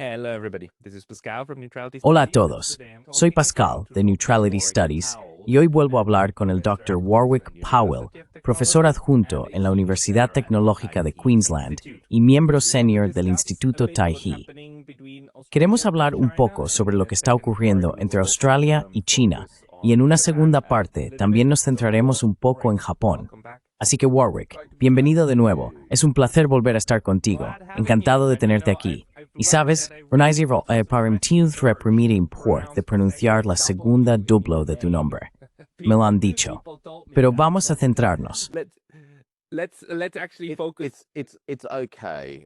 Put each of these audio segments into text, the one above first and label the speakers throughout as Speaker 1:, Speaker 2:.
Speaker 1: Hello everybody, this is Pascal from Neutrality
Speaker 2: Hola a
Speaker 1: Studies.
Speaker 2: todos,
Speaker 1: Today I'm
Speaker 2: soy
Speaker 1: talking
Speaker 2: Pascal
Speaker 1: about
Speaker 2: de Neutrality
Speaker 1: Warwick
Speaker 2: Studies
Speaker 1: Powell,
Speaker 2: y hoy vuelvo a hablar con el Dr. Warwick Powell, profesor adjunto en la Universidad Tecnológica de Queensland y miembro senior del Instituto Taihee. Queremos hablar un poco sobre lo que está ocurriendo entre Australia y China, y en una segunda parte también nos centraremos un poco en Japón. Así que Warwick, bienvenido de nuevo. Es un placer volver a estar contigo. Encantado de tenerte aquí. Y sabes, permitido reprimir import de pronunciar la segunda duplo de tu nombre. Me lo han dicho. Pero vamos a centrarnos.
Speaker 1: Let's actually focus.
Speaker 3: It's okay.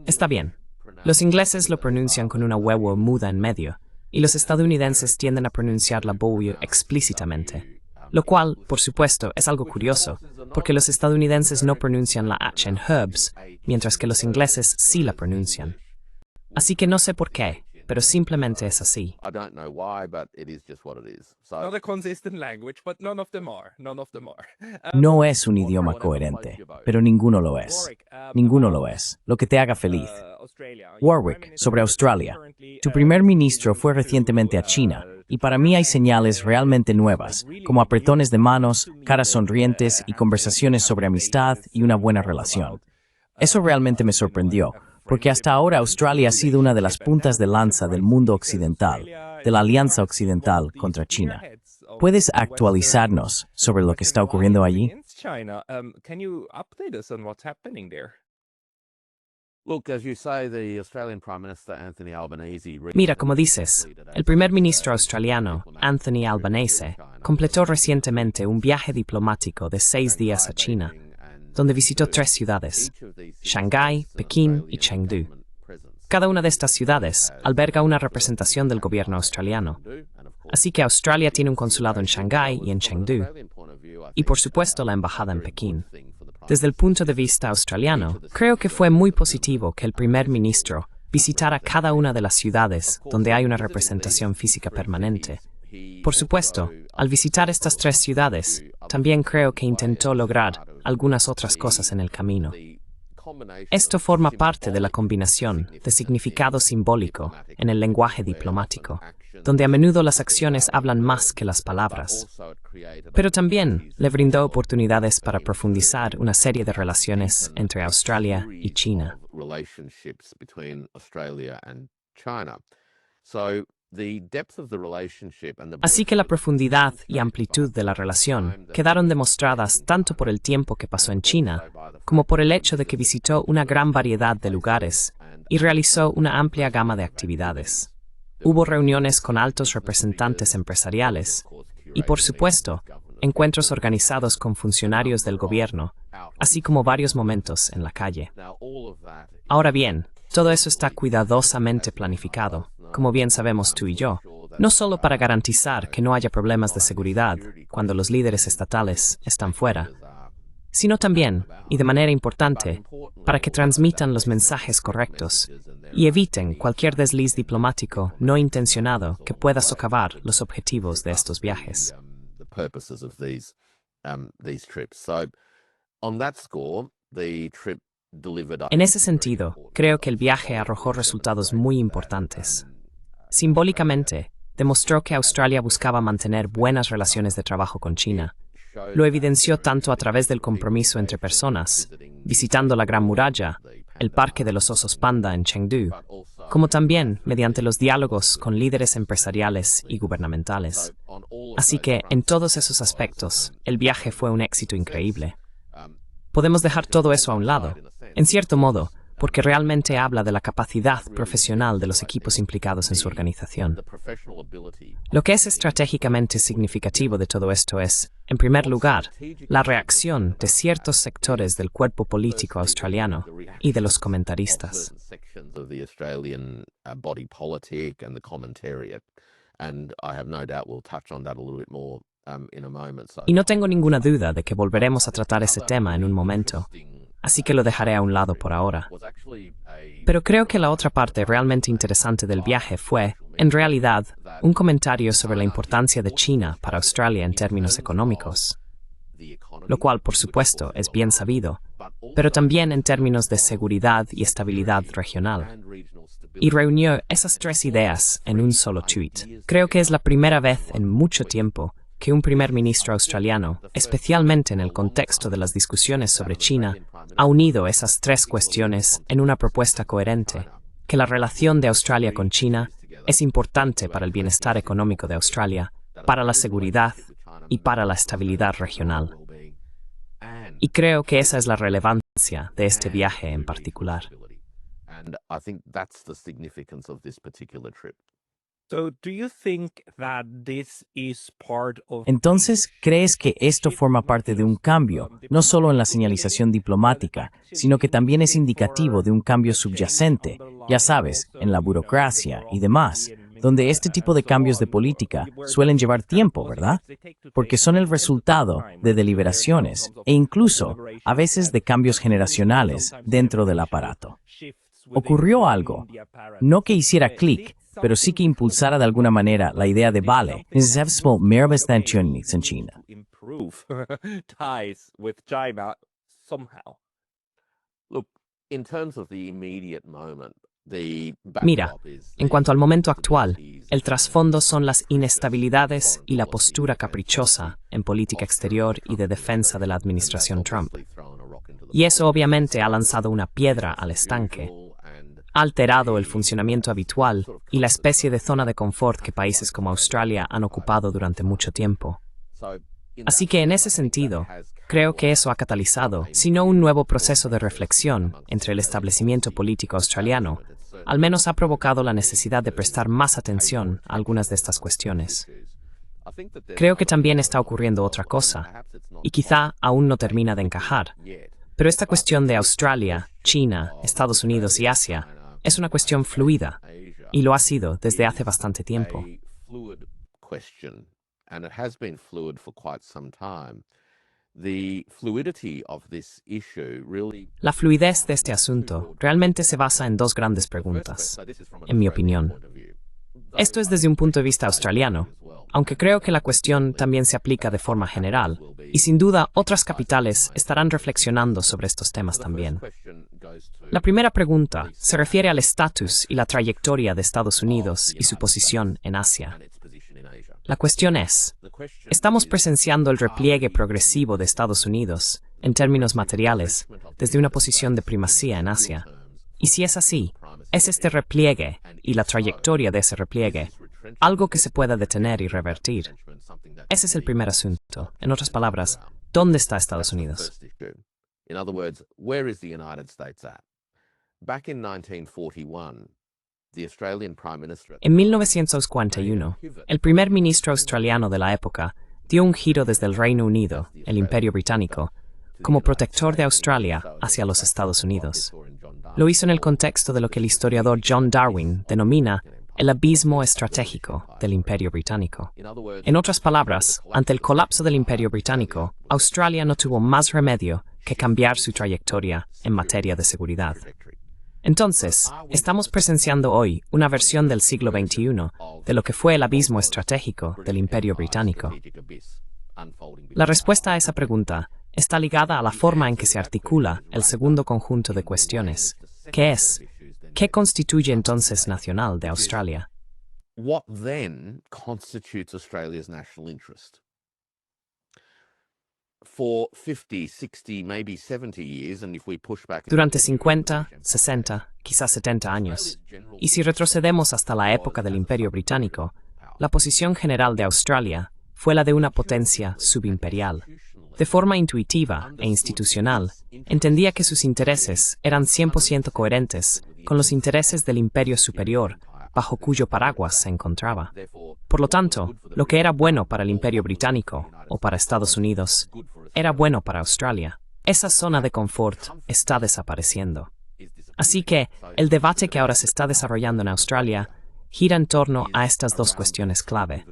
Speaker 4: Está bien. Los ingleses lo pronuncian con una huevo muda en medio, y los estadounidenses tienden a pronunciar la W explícitamente. Lo cual, por supuesto, es algo curioso, porque los estadounidenses no pronuncian la H en herbs, mientras que los ingleses sí la pronuncian. Así que no sé por qué, pero simplemente es así.
Speaker 3: I don't know why, but it is just what it is. So
Speaker 1: Not a consistent language, but none of them are. None of them are.
Speaker 2: No es un idioma coherente, pero ninguno lo es. Ninguno lo es. Lo que te haga feliz. Warwick, sobre Australia. Tu primer ministro fue recientemente a China, y para mí hay señales realmente nuevas, como apretones de manos, caras sonrientes y conversaciones sobre amistad y una buena relación. Eso realmente me sorprendió, porque hasta ahora Australia ha sido una de las puntas de lanza del mundo occidental, de la Alianza Occidental contra China. ¿Puedes actualizarnos sobre lo que está ocurriendo allí?
Speaker 1: China, can you update us on what's happening there?
Speaker 3: look, as you say, the Australian Prime Minister Anthony Albanese.
Speaker 4: Mira, como dices, el primer ministro australiano, Anthony Albanese, completó recientemente un viaje diplomático de 6 días a China, donde visitó 3 ciudades, Shanghái, Pekín y Chengdu. Cada una de estas ciudades alberga una representación del gobierno australiano. Así que Australia tiene un consulado en Shanghái y en Chengdu, y por supuesto la embajada en Pekín. Desde el punto de vista australiano, creo que fue muy positivo que el primer ministro visitara cada una de las ciudades donde hay una representación física permanente. Por supuesto, al visitar estas 3 ciudades, también creo que intentó lograr algunas otras cosas en el camino. Esto forma parte de la combinación de significado simbólico en el lenguaje diplomático, donde a menudo las acciones hablan más que las palabras. Pero también le brindó oportunidades para profundizar una serie de relaciones entre Australia y China. Así que la profundidad y amplitud de la relación quedaron demostradas tanto por el tiempo que pasó en China, como por el hecho de que visitó una gran variedad de lugares y realizó una amplia gama de actividades. Hubo reuniones con altos representantes empresariales y, por supuesto, encuentros organizados con funcionarios del gobierno, así como varios momentos en la calle. Ahora bien, todo eso está cuidadosamente planificado, como bien sabemos tú y yo, no solo para garantizar que no haya problemas de seguridad cuando los líderes estatales están fuera, sino también, y de manera importante, para que transmitan los mensajes correctos y eviten cualquier desliz diplomático no intencionado que pueda socavar los objetivos de estos viajes. En ese sentido, creo que el viaje arrojó resultados muy importantes. Simbólicamente, demostró que Australia buscaba mantener buenas relaciones de trabajo con China. Lo evidenció tanto a través del compromiso entre personas, visitando la Gran Muralla, el Parque de los Osos Panda en Chengdu, como también mediante los diálogos con líderes empresariales y gubernamentales. Así que, en todos esos aspectos, el viaje fue un éxito increíble. Podemos dejar todo eso a un lado, en cierto modo, porque realmente habla de la capacidad profesional de los equipos implicados en su organización. Lo que es estratégicamente significativo de todo esto es, en primer lugar, la reacción de ciertos sectores del cuerpo político australiano y de los comentaristas. Y no tengo ninguna duda de que volveremos a tratar ese tema en un momento, así que lo dejaré a un lado por ahora. Pero creo que la otra parte realmente interesante del viaje fue, en realidad, un comentario sobre la importancia de China para Australia en términos económicos, lo cual, por supuesto, es bien sabido, pero también en términos de seguridad y estabilidad regional. y reunió esas tres ideas en un solo tuit. Creo que es la primera vez en mucho tiempo que un primer ministro australiano, especialmente en el contexto de las discusiones sobre China, ha unido esas tres cuestiones en una propuesta coherente, que la relación de Australia con China es importante para el bienestar económico de Australia, para la seguridad y para la estabilidad regional. Y creo que esa es la relevancia de este viaje en particular.
Speaker 3: And I think that's the significance of this particular trip.
Speaker 1: So, do you think that this is part of
Speaker 2: Entonces, ¿crees que esto forma parte de un cambio, no solo en la señalización diplomática, sino que también es indicativo de un cambio subyacente, ya sabes, en la burocracia y demás, donde este tipo de cambios de política suelen llevar tiempo, ¿verdad? Porque son el resultado de deliberaciones e incluso, a veces, de cambios generacionales dentro del aparato? Ocurrió algo, no que hiciera clic, pero sí que impulsara de alguna manera la idea de vale, necesitamos mehr Bestanciones en China.
Speaker 1: improve ties with China somehow?
Speaker 3: Look, in terms of the immediate moment, the
Speaker 4: Mira,
Speaker 3: backdrop is
Speaker 4: en cuanto al momento actual, el trasfondo son las inestabilidades y la postura caprichosa en política exterior y de defensa de la administración Trump. Y eso obviamente ha lanzado una piedra al estanque, ha alterado el funcionamiento habitual y la especie de zona de confort que países como Australia han ocupado durante mucho tiempo. Así que en ese sentido, creo que eso ha catalizado, si no un nuevo proceso de reflexión entre el establecimiento político australiano, al menos ha provocado la necesidad de prestar más atención a algunas de estas cuestiones. Creo que también está ocurriendo otra cosa, y quizá aún no termina de encajar, pero esta cuestión de Australia, China, Estados Unidos y Asia es una cuestión fluida, y lo ha sido desde hace bastante tiempo.
Speaker 3: And it has been fluid for quite some time. The fluidity of this issue really
Speaker 4: La fluidez de este asunto realmente se basa en dos grandes preguntas, en mi opinión. Esto es desde un punto de vista australiano, aunque creo que la cuestión también se aplica de forma general, y sin duda otras capitales estarán reflexionando sobre estos temas también. La primera pregunta se refiere al estatus y la trayectoria de Estados Unidos y su posición en Asia. La cuestión es, ¿estamos presenciando el repliegue progresivo de Estados Unidos, en términos materiales, desde una posición de primacía en Asia? Y si es así, ¿es este repliegue y la trayectoria de ese repliegue algo que se pueda detener y revertir? Ese es el primer asunto. En otras palabras, ¿dónde está Estados Unidos?
Speaker 3: In other words, where is the United States at? Back in 1941, the Australian Prime Minister
Speaker 4: En 1941, el primer ministro australiano de la época dio un giro desde el Reino Unido, el Imperio Británico, como protector de Australia hacia los Estados Unidos. Lo hizo en el contexto de lo que el historiador John Darwin denomina el abismo estratégico del Imperio Británico. En otras palabras, ante el colapso del Imperio Británico, Australia no tuvo más remedio que cambiar su trayectoria en materia de seguridad. Entonces, estamos presenciando hoy una versión del siglo XXI de lo que fue el abismo estratégico del Imperio Británico. La respuesta a esa pregunta está ligada a la forma en que se articula el segundo conjunto de cuestiones, que es, ¿qué constituye entonces nacional de Australia?
Speaker 3: What then constitutes Australia's national interest? For 50, 60, maybe 70 years, and if we push back
Speaker 4: Durante 50, 60, quizás 70 años, y si retrocedemos hasta la época del Imperio Británico, la posición general de Australia fue la de una potencia subimperial. De forma intuitiva e institucional, entendía que sus intereses eran 100% coherentes con los intereses del imperio superior, bajo cuyo paraguas se encontraba. Por lo tanto, lo que era bueno para el Imperio Británico, o para Estados Unidos, era bueno para Australia. Esa zona de confort está desapareciendo. Así que, el debate que ahora se está desarrollando en Australia gira en torno a estas dos cuestiones clave.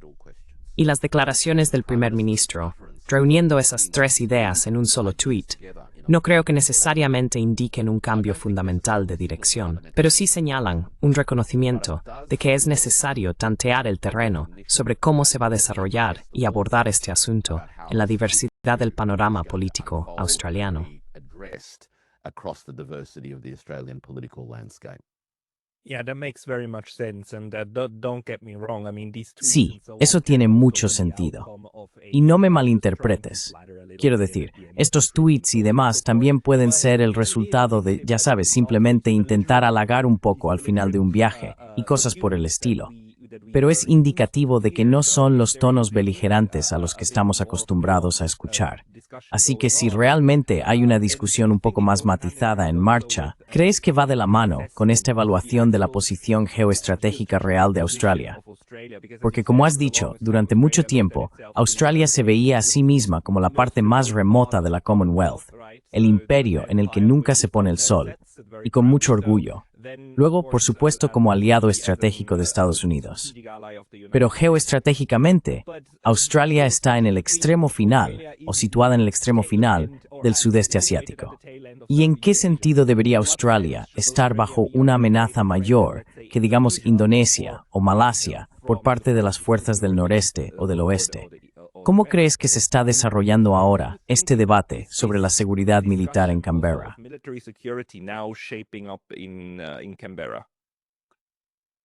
Speaker 4: Y las declaraciones del primer ministro, reuniendo esas tres ideas en un solo tuit, no creo que necesariamente indiquen un cambio fundamental de dirección, pero sí señalan un reconocimiento de que es necesario tantear el terreno sobre cómo se va a desarrollar y abordar este asunto en la diversidad del panorama político australiano.
Speaker 1: Yeah, that makes very much sense, and don't get me wrong. I mean, these tweets
Speaker 2: Sí,
Speaker 1: and so on
Speaker 2: eso
Speaker 1: can
Speaker 2: tiene
Speaker 1: also
Speaker 2: mucho
Speaker 1: be the
Speaker 2: sentido.
Speaker 1: outcome of a
Speaker 2: Y no me
Speaker 1: strong
Speaker 2: malinterpretes.
Speaker 1: bladder a little
Speaker 2: Quiero
Speaker 1: bit
Speaker 2: decir,
Speaker 1: at the end of
Speaker 2: estos
Speaker 1: the
Speaker 2: tweets y
Speaker 1: so
Speaker 2: demás
Speaker 1: forth.
Speaker 2: también pueden
Speaker 1: But
Speaker 2: ser el
Speaker 1: it is
Speaker 2: resultado de,
Speaker 1: indicative
Speaker 2: ya
Speaker 1: that
Speaker 2: sabes,
Speaker 1: it's
Speaker 2: simplemente
Speaker 1: also
Speaker 2: intentar
Speaker 1: belligerent,
Speaker 2: halagar un
Speaker 1: these
Speaker 2: poco al final de un viaje y cosas por el
Speaker 1: views
Speaker 2: estilo.
Speaker 1: that we
Speaker 2: Pero
Speaker 1: were
Speaker 2: es
Speaker 1: used to
Speaker 2: indicativo de que
Speaker 1: hear.
Speaker 2: no
Speaker 1: So
Speaker 2: son
Speaker 1: if
Speaker 2: los
Speaker 1: there
Speaker 2: tonos
Speaker 1: is
Speaker 2: beligerantes a los que
Speaker 1: a bit
Speaker 2: estamos
Speaker 1: more
Speaker 2: acostumbrados a
Speaker 1: nuanced,
Speaker 2: escuchar.
Speaker 1: discussion
Speaker 2: Así
Speaker 1: going
Speaker 2: que si
Speaker 1: on,
Speaker 2: realmente hay una
Speaker 1: do
Speaker 2: discusión
Speaker 1: you
Speaker 2: un poco
Speaker 1: think it
Speaker 2: más
Speaker 1: goes hand in
Speaker 2: matizada
Speaker 1: hand
Speaker 2: en
Speaker 1: also
Speaker 2: marcha,
Speaker 1: with,
Speaker 2: ¿crees que va de la mano con esta
Speaker 1: assessment of the
Speaker 2: evaluación de la
Speaker 1: actual
Speaker 2: posición geoestratégica real de Australia?
Speaker 1: of Australia? Because as you
Speaker 2: Porque como
Speaker 1: said,
Speaker 2: has
Speaker 1: for the
Speaker 2: dicho,
Speaker 1: longest time
Speaker 2: durante mucho
Speaker 1: Australia looked at
Speaker 2: tiempo,
Speaker 1: itself as
Speaker 2: Australia se veía a sí misma como la parte más remota de la Commonwealth, el imperio en el que nunca se pone el sol, y con mucho orgullo. Luego, por supuesto, como aliado estratégico de Estados Unidos. Pero geoestratégicamente, Australia está en el extremo final, o situada en el extremo final, del sudeste asiático. ¿Y en qué sentido debería Australia estar bajo una amenaza mayor que, digamos, Indonesia o Malasia por parte de las fuerzas del noreste o del oeste? ¿Cómo crees que se está desarrollando ahora este debate sobre la seguridad militar en Canberra?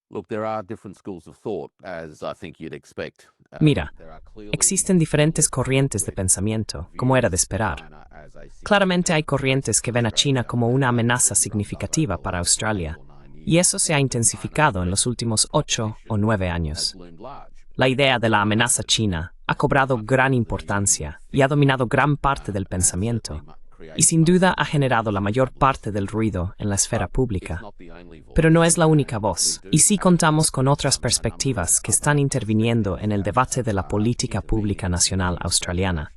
Speaker 3: Look, there are different schools of thought, as I think you'd expect.
Speaker 4: Mira,
Speaker 3: There are clearly
Speaker 4: existen diferentes corrientes de pensamiento, como era de esperar.
Speaker 3: China as a
Speaker 4: Claramente hay corrientes que ven a China como una amenaza significativa para Australia, y eso se ha intensificado en los últimos 8 o 9 años.
Speaker 3: loomed large.
Speaker 4: La idea de la amenaza china ha cobrado gran importancia y ha dominado gran parte del pensamiento, y sin duda ha generado la mayor parte del ruido en la esfera pública. Pero no es la única voz, y sí contamos con otras perspectivas que están interviniendo en el debate de la política pública nacional australiana,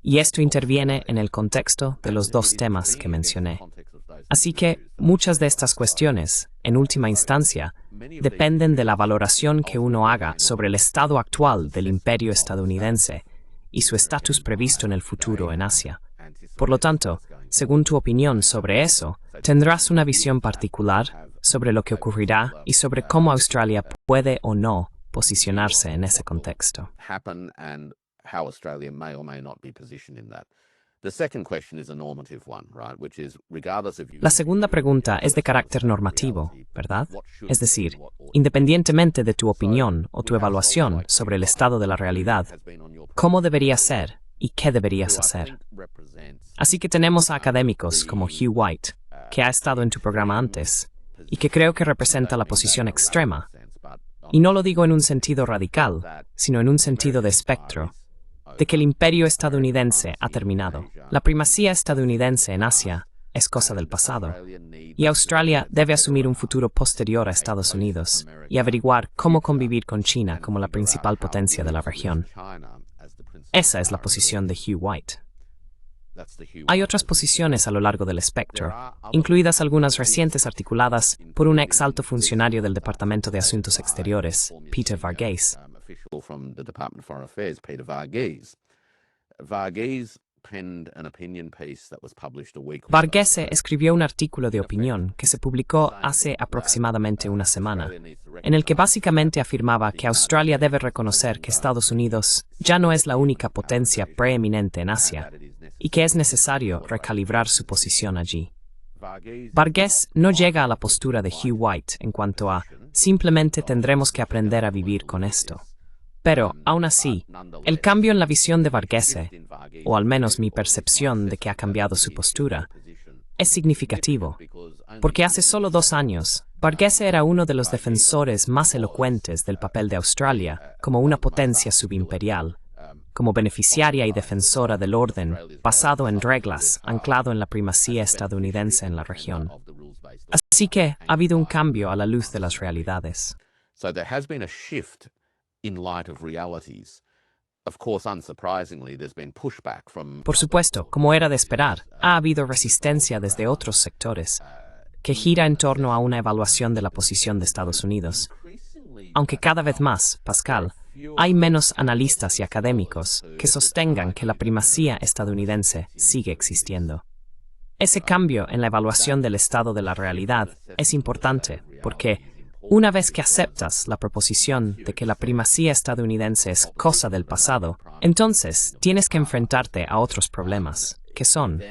Speaker 4: y esto interviene en el contexto de los dos temas que mencioné. Así que muchas de estas cuestiones, en última instancia, dependen de la valoración que uno haga sobre el estado actual del imperio estadounidense y su estatus previsto en el futuro en Asia. Por lo tanto, según tu opinión sobre eso, tendrás una visión particular sobre lo que ocurrirá y sobre cómo Australia puede o no posicionarse en ese contexto.
Speaker 3: Happen and how Australia may or may not be positioned in that. The second question is a normative one, right? Which is regardless of
Speaker 4: La segunda pregunta es de carácter normativo, ¿verdad? Es decir, independientemente de tu opinión o tu evaluación sobre el estado de la realidad, ¿cómo debería ser y qué deberías hacer? Así que tenemos a académicos como Hugh White, que ha estado en tu programa antes, y que creo que representa la posición extrema. Y no lo digo en un sentido radical, sino en un sentido de espectro, de que el imperio estadounidense ha terminado. La primacía estadounidense en Asia es cosa del pasado, y Australia debe asumir un futuro posterior a Estados Unidos y averiguar cómo convivir con China como la principal potencia de la región. Esa es la posición de Hugh White. Hay otras posiciones a lo largo del espectro, incluidas algunas recientes articuladas por un ex alto funcionario del Departamento de Asuntos Exteriores, Peter Varghese.
Speaker 3: From the Department of Foreign Affairs, Peter Varghese. Varghese penned an opinion piece that was published a week ago.
Speaker 4: Varghese escribió un artículo de opinión que se publicó hace aproximadamente una semana, en el que básicamente afirmaba que Australia debe reconocer que Estados Unidos ya no es la única potencia preeminente en Asia y que es necesario recalibrar su posición allí. Varghese no llega a la postura de Hugh White en cuanto a simplemente tendremos que aprender a vivir con esto. Pero, aún así, el cambio en la visión de Varghese, o al menos mi percepción de que ha cambiado su postura, es significativo, porque hace solo 2 años, Varghese era uno de los defensores más elocuentes del papel de Australia como una potencia subimperial, como beneficiaria y defensora del orden basado en reglas anclado en la primacía estadounidense en la región. Así que ha habido un cambio a la luz de las realidades.
Speaker 3: So there has been a shift in light of realities. Of course, unsurprisingly, there's been pushback from...
Speaker 4: Por supuesto, como era de esperar, ha habido resistencia desde otros sectores, que gira en torno a una evaluación de la posición de Estados Unidos. Aunque cada vez más, Pascal, hay menos analistas y académicos que sostengan que la primacía estadounidense sigue existiendo. Ese cambio en la evaluación del estado de la realidad es importante porque, una vez que aceptas la proposición de que la primacía estadounidense es cosa del pasado, entonces tienes que enfrentarte a otros problemas, que son: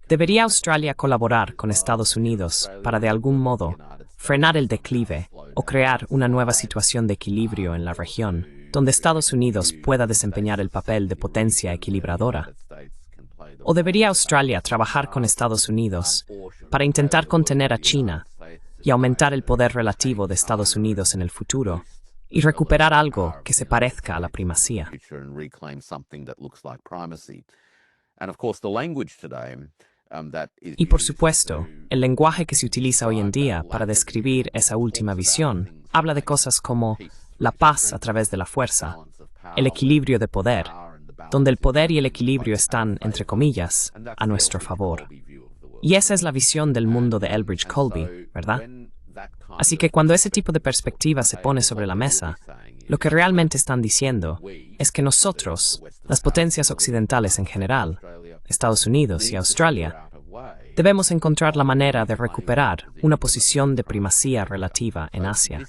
Speaker 4: ¿debería Australia colaborar con Estados Unidos para de algún modo frenar el declive o crear una nueva situación de equilibrio en la región, donde Estados Unidos pueda desempeñar el papel de potencia equilibradora? ¿O debería Australia trabajar con Estados Unidos para intentar contener a China y aumentar el poder relativo de Estados Unidos en el futuro y recuperar algo que se parezca a la primacía? Y por supuesto, el lenguaje que se utiliza hoy en día para describir esa última visión habla de cosas como la paz a través de la fuerza, el equilibrio de poder, donde el poder y el equilibrio están, entre comillas, a nuestro favor. Y esa es la visión del mundo de Elbridge Colby, ¿verdad? Así que cuando ese tipo de perspectiva se pone sobre la mesa, lo que realmente están diciendo es que nosotros, las potencias occidentales en general, Estados Unidos y Australia, debemos encontrar la manera de recuperar una posición de primacía relativa en Asia.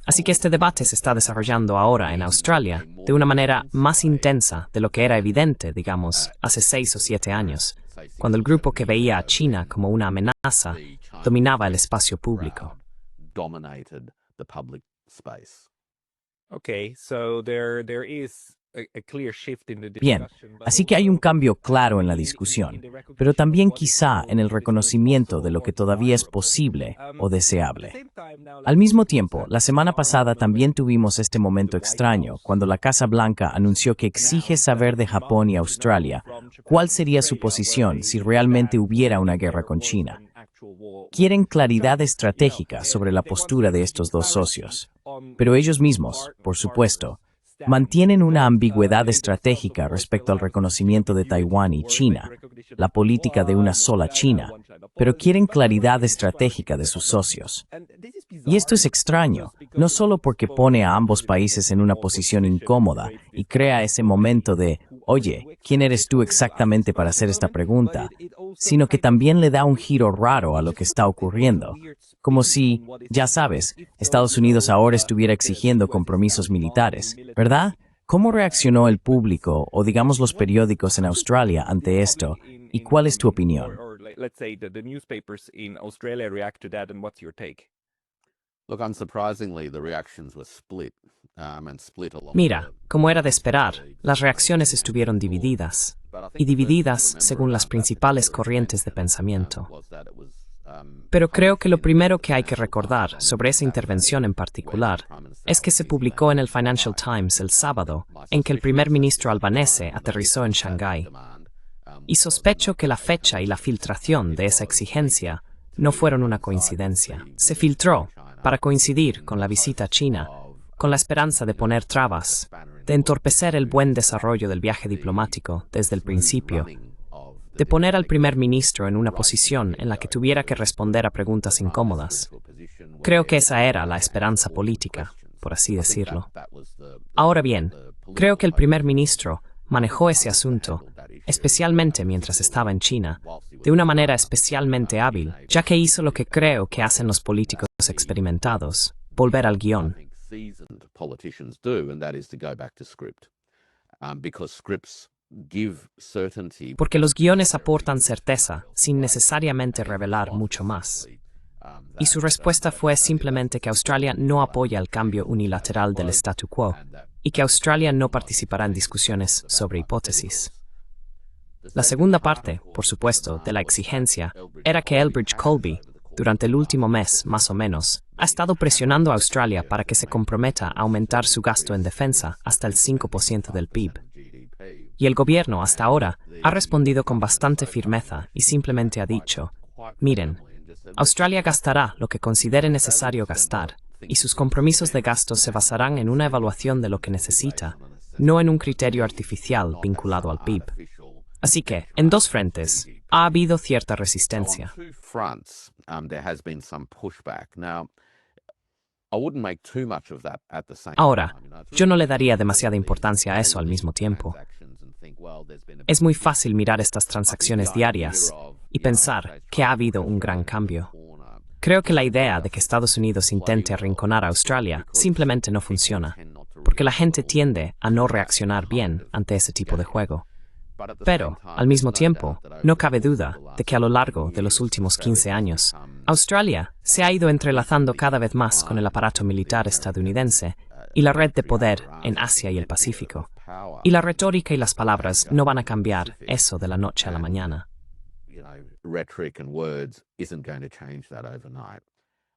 Speaker 4: Así que este debate se está desarrollando ahora en Australia de una manera más intensa de lo que era evidente, digamos, hace 6 o 7 años, cuando el grupo que veía a China como una amenaza dominaba el espacio público.
Speaker 1: Okay, so there is a clear shift in the
Speaker 2: Bien,
Speaker 1: discussion, but
Speaker 2: así que hay un
Speaker 1: also
Speaker 2: cambio claro en la discusión, pero también quizá en el reconocimiento de lo que todavía es posible o deseable. Al mismo tiempo, la semana pasada también tuvimos este momento extraño, cuando la Casa Blanca anunció que exige saber de Japón y Australia cuál sería su posición si realmente hubiera una guerra con China. Quieren claridad estratégica sobre la postura de estos dos socios, pero ellos mismos, por supuesto, mantienen una ambigüedad estratégica respecto al reconocimiento de Taiwán y China, la política de una sola China, pero quieren claridad estratégica de sus socios. Y esto es extraño, no solo porque pone a ambos países en una posición incómoda y crea ese momento de, oye, ¿quién eres tú exactamente para hacer esta pregunta?, sino que también le da un giro raro a lo que está ocurriendo, como si, ya sabes, Estados Unidos ahora estuviera exigiendo compromisos militares, ¿verdad? ¿Cómo reaccionó el público o digamos los periódicos en Australia ante esto? ¿Y cuál es tu opinión?
Speaker 1: Let's say the newspapers in Australia react to that, and what's your take?
Speaker 3: Look, unsurprisingly, the reactions were split, and split along
Speaker 4: Mira, como era de esperar, las reacciones estuvieron divididas, y divididas según las principales corrientes de pensamiento. Pero creo que lo primero que hay que recordar sobre esa intervención en particular es que se publicó en el Financial Times el sábado en que el primer ministro albanese aterrizó en Shanghái. Y sospecho que la fecha y la filtración de esa exigencia no fueron una coincidencia. Se filtró para coincidir con la visita a China, con la esperanza de poner trabas, de entorpecer el buen desarrollo del viaje diplomático desde el principio, de poner al primer ministro en una posición en la que tuviera que responder a preguntas incómodas. Creo que esa era la esperanza política, por así decirlo. Ahora bien, creo que el primer ministro manejó ese asunto, especialmente mientras estaba en China, de una manera especialmente hábil, ya que hizo lo que creo que hacen los políticos experimentados, volver al guión. Porque los guiones aportan certeza sin necesariamente revelar mucho más. Y su respuesta fue simplemente que Australia no apoya el cambio unilateral del statu quo y que Australia no participará en discusiones sobre hipótesis. La segunda parte, por supuesto, de la exigencia era que Elbridge Colby, durante el último mes, más o menos, ha estado presionando a Australia para que se comprometa a aumentar su gasto en defensa hasta el 5% del PIB. Y el gobierno, hasta ahora, ha respondido con bastante firmeza y simplemente ha dicho, miren, Australia gastará lo que considere necesario gastar, y sus compromisos de gasto se basarán en una evaluación de lo que necesita, no en un criterio artificial vinculado al PIB. Así que, en dos frentes, ha habido cierta resistencia. Ahora, yo no le daría demasiada importancia a eso al mismo tiempo. Es muy fácil mirar estas transacciones diarias y pensar que ha habido un gran cambio. Creo que la idea de que Estados Unidos intente arrinconar a Australia simplemente no funciona, porque la gente tiende a no reaccionar bien ante ese tipo de juego. Pero, al mismo tiempo, no cabe duda de que a lo largo de los últimos 15 años, Australia se ha ido entrelazando cada vez más con el aparato militar estadounidense y la red de poder en Asia y el Pacífico. Y la retórica y las palabras no van a cambiar eso de la noche a la mañana.
Speaker 3: Rhetoric and words isn't going to change that overnight.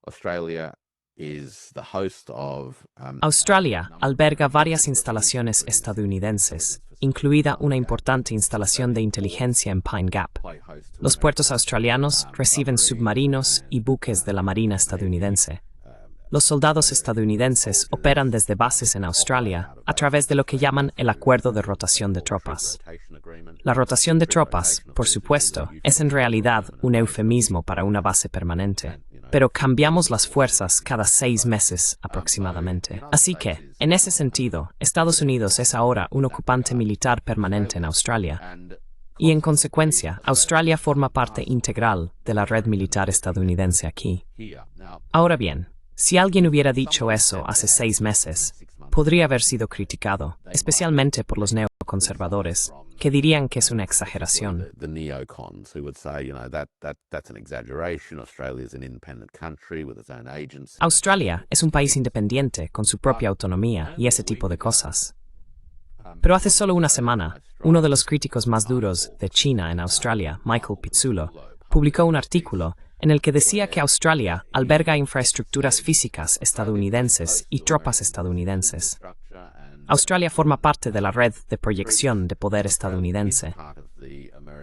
Speaker 3: Australia is the host of
Speaker 4: Australia alberga varias instalaciones estadounidenses, incluida una importante instalación de inteligencia en Pine Gap. Los puertos australianos reciben submarinos y buques de la Marina estadounidense. Los soldados estadounidenses operan desde bases en Australia a través de lo que llaman el Acuerdo de Rotación de Tropas. La rotación de tropas, por supuesto, es en realidad un eufemismo para una base permanente, pero cambiamos las fuerzas cada 6 meses aproximadamente. Así que, en ese sentido, Estados Unidos es ahora un ocupante militar permanente en Australia. Y en consecuencia, Australia forma parte integral de la red militar estadounidense aquí. Ahora bien, si alguien hubiera dicho eso hace 6 meses, podría haber sido criticado, especialmente por los neoconservadores, que dirían que es una exageración.
Speaker 3: The neocons who would say, that's an exaggeration. Australia is an independent country with its own agency.
Speaker 4: Australia es un país independiente con su propia autonomía y ese tipo de cosas. Pero hace solo una semana, uno de los críticos más duros de China en Australia, Michael Pizzulo, publicó un artículo en el que decía que Australia alberga infraestructuras físicas estadounidenses y tropas estadounidenses. Australia forma parte de la red de proyección de poder estadounidense.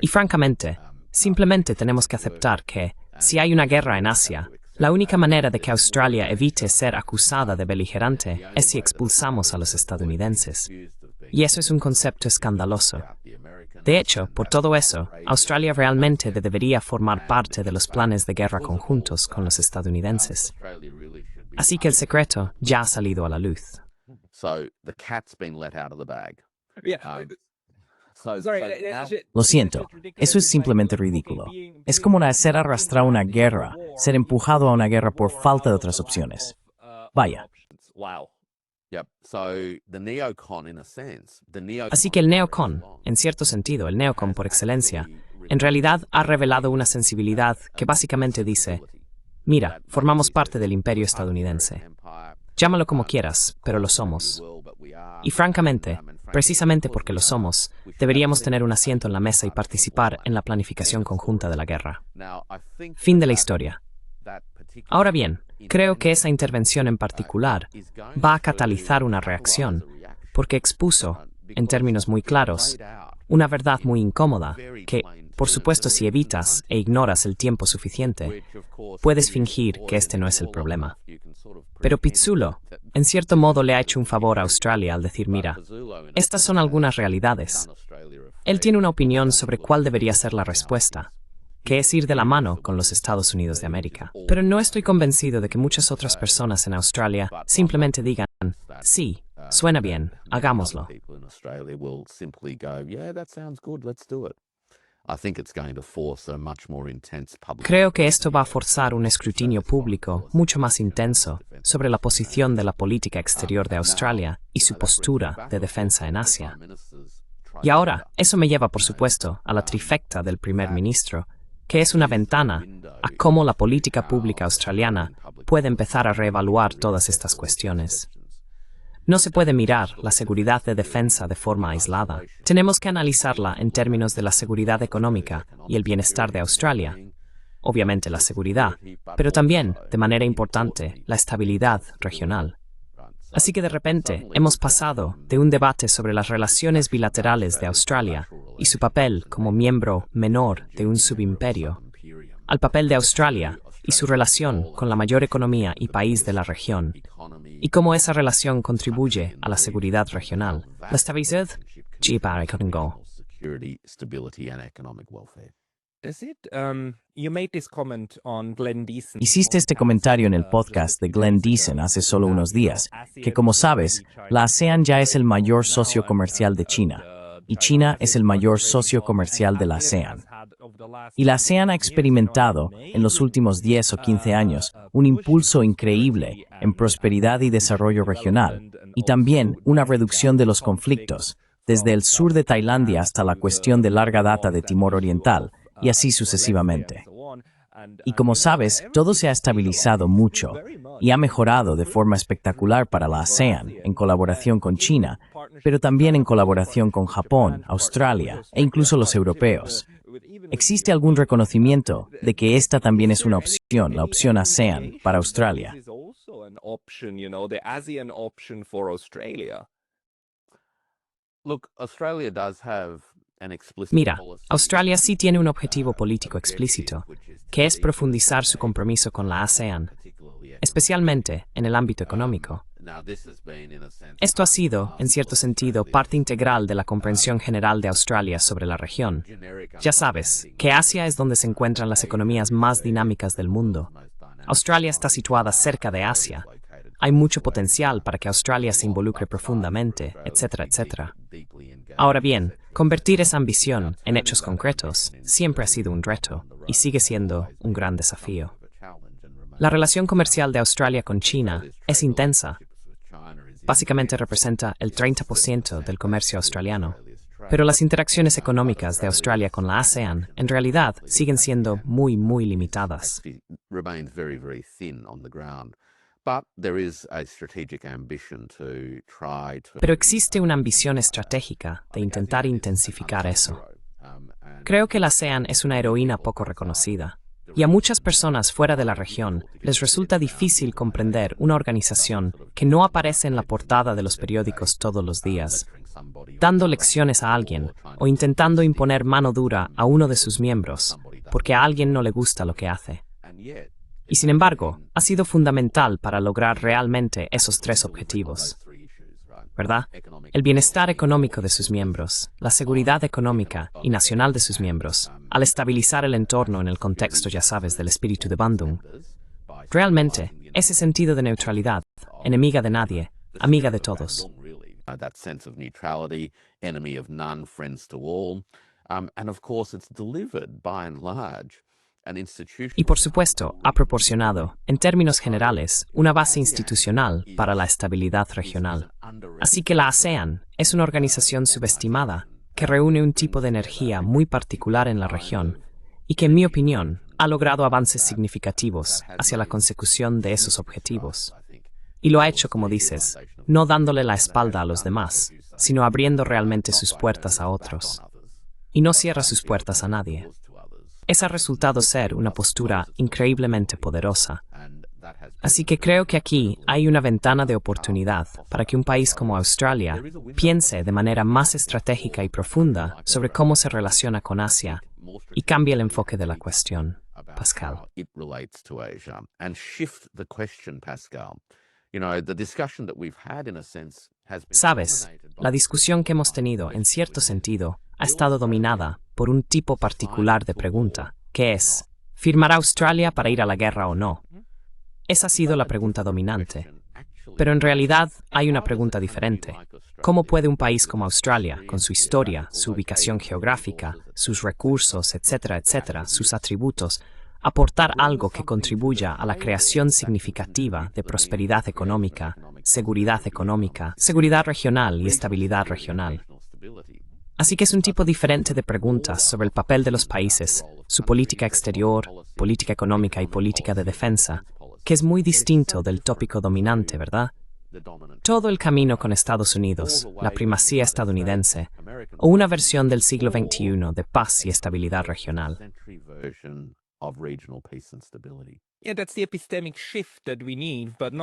Speaker 4: Y francamente, simplemente tenemos que aceptar que, si hay una guerra en Asia, la única manera de que Australia evite ser acusada de beligerante es si expulsamos a los estadounidenses. Y eso es un concepto escandaloso. De hecho, por todo eso, Australia realmente debería formar parte de los planes de guerra conjuntos con los estadounidenses. Así que el secreto ya ha salido a la luz.
Speaker 3: So the cat's been let out of the bag.
Speaker 2: Lo siento, eso es simplemente ridículo. Es como ser arrastrado a una guerra, ser empujado a una guerra por falta de otras opciones. Vaya.
Speaker 4: Así que el neocon, en cierto sentido, el neocon por excelencia, en realidad ha revelado una sensibilidad que básicamente dice, mira, formamos parte del imperio estadounidense. Llámalo como quieras, pero lo somos. Y francamente, precisamente porque lo somos, deberíamos tener un asiento en la mesa y participar en la planificación conjunta de la guerra. Fin de la historia. Ahora bien, creo que esa intervención en particular va a catalizar una reacción, porque expuso, en términos muy claros, una verdad muy incómoda, que, por supuesto, si evitas e ignoras el tiempo suficiente, puedes fingir que este no es el problema. Pero Pizzulo, en cierto modo, le ha hecho un favor a Australia al decir, mira, estas son algunas realidades. Él tiene una opinión sobre cuál debería ser la respuesta, que es ir de la mano con los Estados Unidos de América. Pero no estoy convencido de que muchas otras personas en Australia simplemente digan, sí, suena bien, hagámoslo. Creo que esto va a forzar un escrutinio público mucho más intenso sobre la posición de la política exterior de Australia y su postura de defensa en Asia. Y ahora, eso me lleva, por supuesto, a la trifecta del primer ministro, que es una ventana a cómo la política pública australiana puede empezar a reevaluar todas estas cuestiones. No se puede mirar la seguridad de defensa de forma aislada. Tenemos que analizarla en términos de la seguridad económica y el bienestar de Australia. Obviamente la seguridad, pero también, de manera importante, la estabilidad regional. Así que de repente hemos pasado de un debate sobre las relaciones bilaterales de Australia y su papel como miembro menor de un subimperio, al papel de Australia y su relación con la mayor economía y país de la región, y cómo esa relación contribuye a la seguridad regional, la estabilidad geopolítica.
Speaker 2: Hiciste este comentario en el podcast de Glenn Deason hace solo unos días, que como sabes, la ASEAN ya es el mayor socio comercial de China, y China es el mayor socio comercial de la ASEAN. Y la ASEAN ha experimentado, en los últimos 10 o 15 años, un impulso increíble en prosperidad y desarrollo regional, y también una reducción de los conflictos, desde el sur de Tailandia hasta la cuestión de larga data de Timor Oriental, y así sucesivamente. Y como sabes, todo se ha estabilizado mucho y ha mejorado de forma espectacular para la ASEAN, en colaboración con China, pero también en colaboración con Japón, Australia e incluso los europeos. ¿Existe algún reconocimiento de que esta también es una opción, la opción ASEAN para Australia?
Speaker 3: Look, Australia does have an explicit
Speaker 4: Mira,
Speaker 3: policy,
Speaker 4: Australia sí tiene un objetivo político explícito, que es profundizar su compromiso con la ASEAN, especialmente en el ámbito económico.
Speaker 3: Now, this has been, in a sense,
Speaker 4: Esto ha sido, en cierto sentido, parte integral de la comprensión general de Australia sobre la región. Ya sabes, que Asia es donde se encuentran las economías más dinámicas del mundo. Australia está situada cerca de Asia. Hay mucho potencial para que Australia se involucre profundamente, etcétera, etcétera. Ahora bien, convertir esa ambición en hechos concretos siempre ha sido un reto y sigue siendo un gran desafío. La relación comercial de Australia con China es intensa. Básicamente representa el 30% del comercio australiano. Pero las interacciones económicas de Australia con la ASEAN en realidad siguen siendo muy limitadas.
Speaker 3: remains very, very thin on the ground. But there is a strategic ambition to try to...
Speaker 4: Pero existe una ambición estratégica de intentar intensificar eso. Creo que la ASEAN es una heroína poco reconocida. Y a muchas personas fuera de la región les resulta difícil comprender una organización que no aparece en la portada de los periódicos todos los días, dando lecciones a alguien o intentando imponer mano dura a uno de sus miembros, porque a alguien no le gusta lo que hace. Y sin embargo, ha sido fundamental para lograr realmente esos tres objetivos, ¿verdad? El bienestar económico de sus miembros, la seguridad económica y nacional de sus miembros, al estabilizar el entorno en el contexto, ya sabes, del espíritu de Bandung. Realmente, ese sentido de neutralidad, enemiga de nadie, amiga de todos.
Speaker 3: That sense of neutrality, enemy of none, friends to all. And of course, it's delivered by and large.
Speaker 4: Y por supuesto, ha proporcionado, en términos generales, una base institucional para la estabilidad regional. Así que la ASEAN es una organización subestimada que reúne un tipo de energía muy particular en la región y que, en mi opinión, ha logrado avances significativos hacia la consecución de esos objetivos. Y lo ha hecho, como dices, no dándole la espalda a los demás, sino abriendo realmente sus puertas a otros. Y no cierra sus puertas a nadie. Esa ha resultado ser una postura increíblemente poderosa. Así que creo que aquí hay una ventana de oportunidad para que un país como Australia piense de manera más estratégica y profunda sobre cómo se relaciona con Asia y cambie el enfoque de la cuestión, Pascal. Sabes, la discusión que hemos tenido, en cierto sentido, ha estado dominada por un tipo particular de pregunta, que es, ¿firmará Australia para ir a la guerra o no? Esa ha sido la pregunta dominante. Pero en realidad hay una pregunta diferente. ¿Cómo puede un país como Australia, con su historia, su ubicación geográfica, sus recursos, etcétera, etcétera, sus atributos, aportar algo que contribuya a la creación significativa de prosperidad económica, seguridad regional y estabilidad regional? Así que es un tipo diferente de preguntas sobre el papel de los países, su política exterior, política económica y política de defensa, que es muy distinto del tópico dominante, ¿verdad? Todo el camino con Estados Unidos, la primacía estadounidense, o una versión del siglo XXI de paz y estabilidad regional.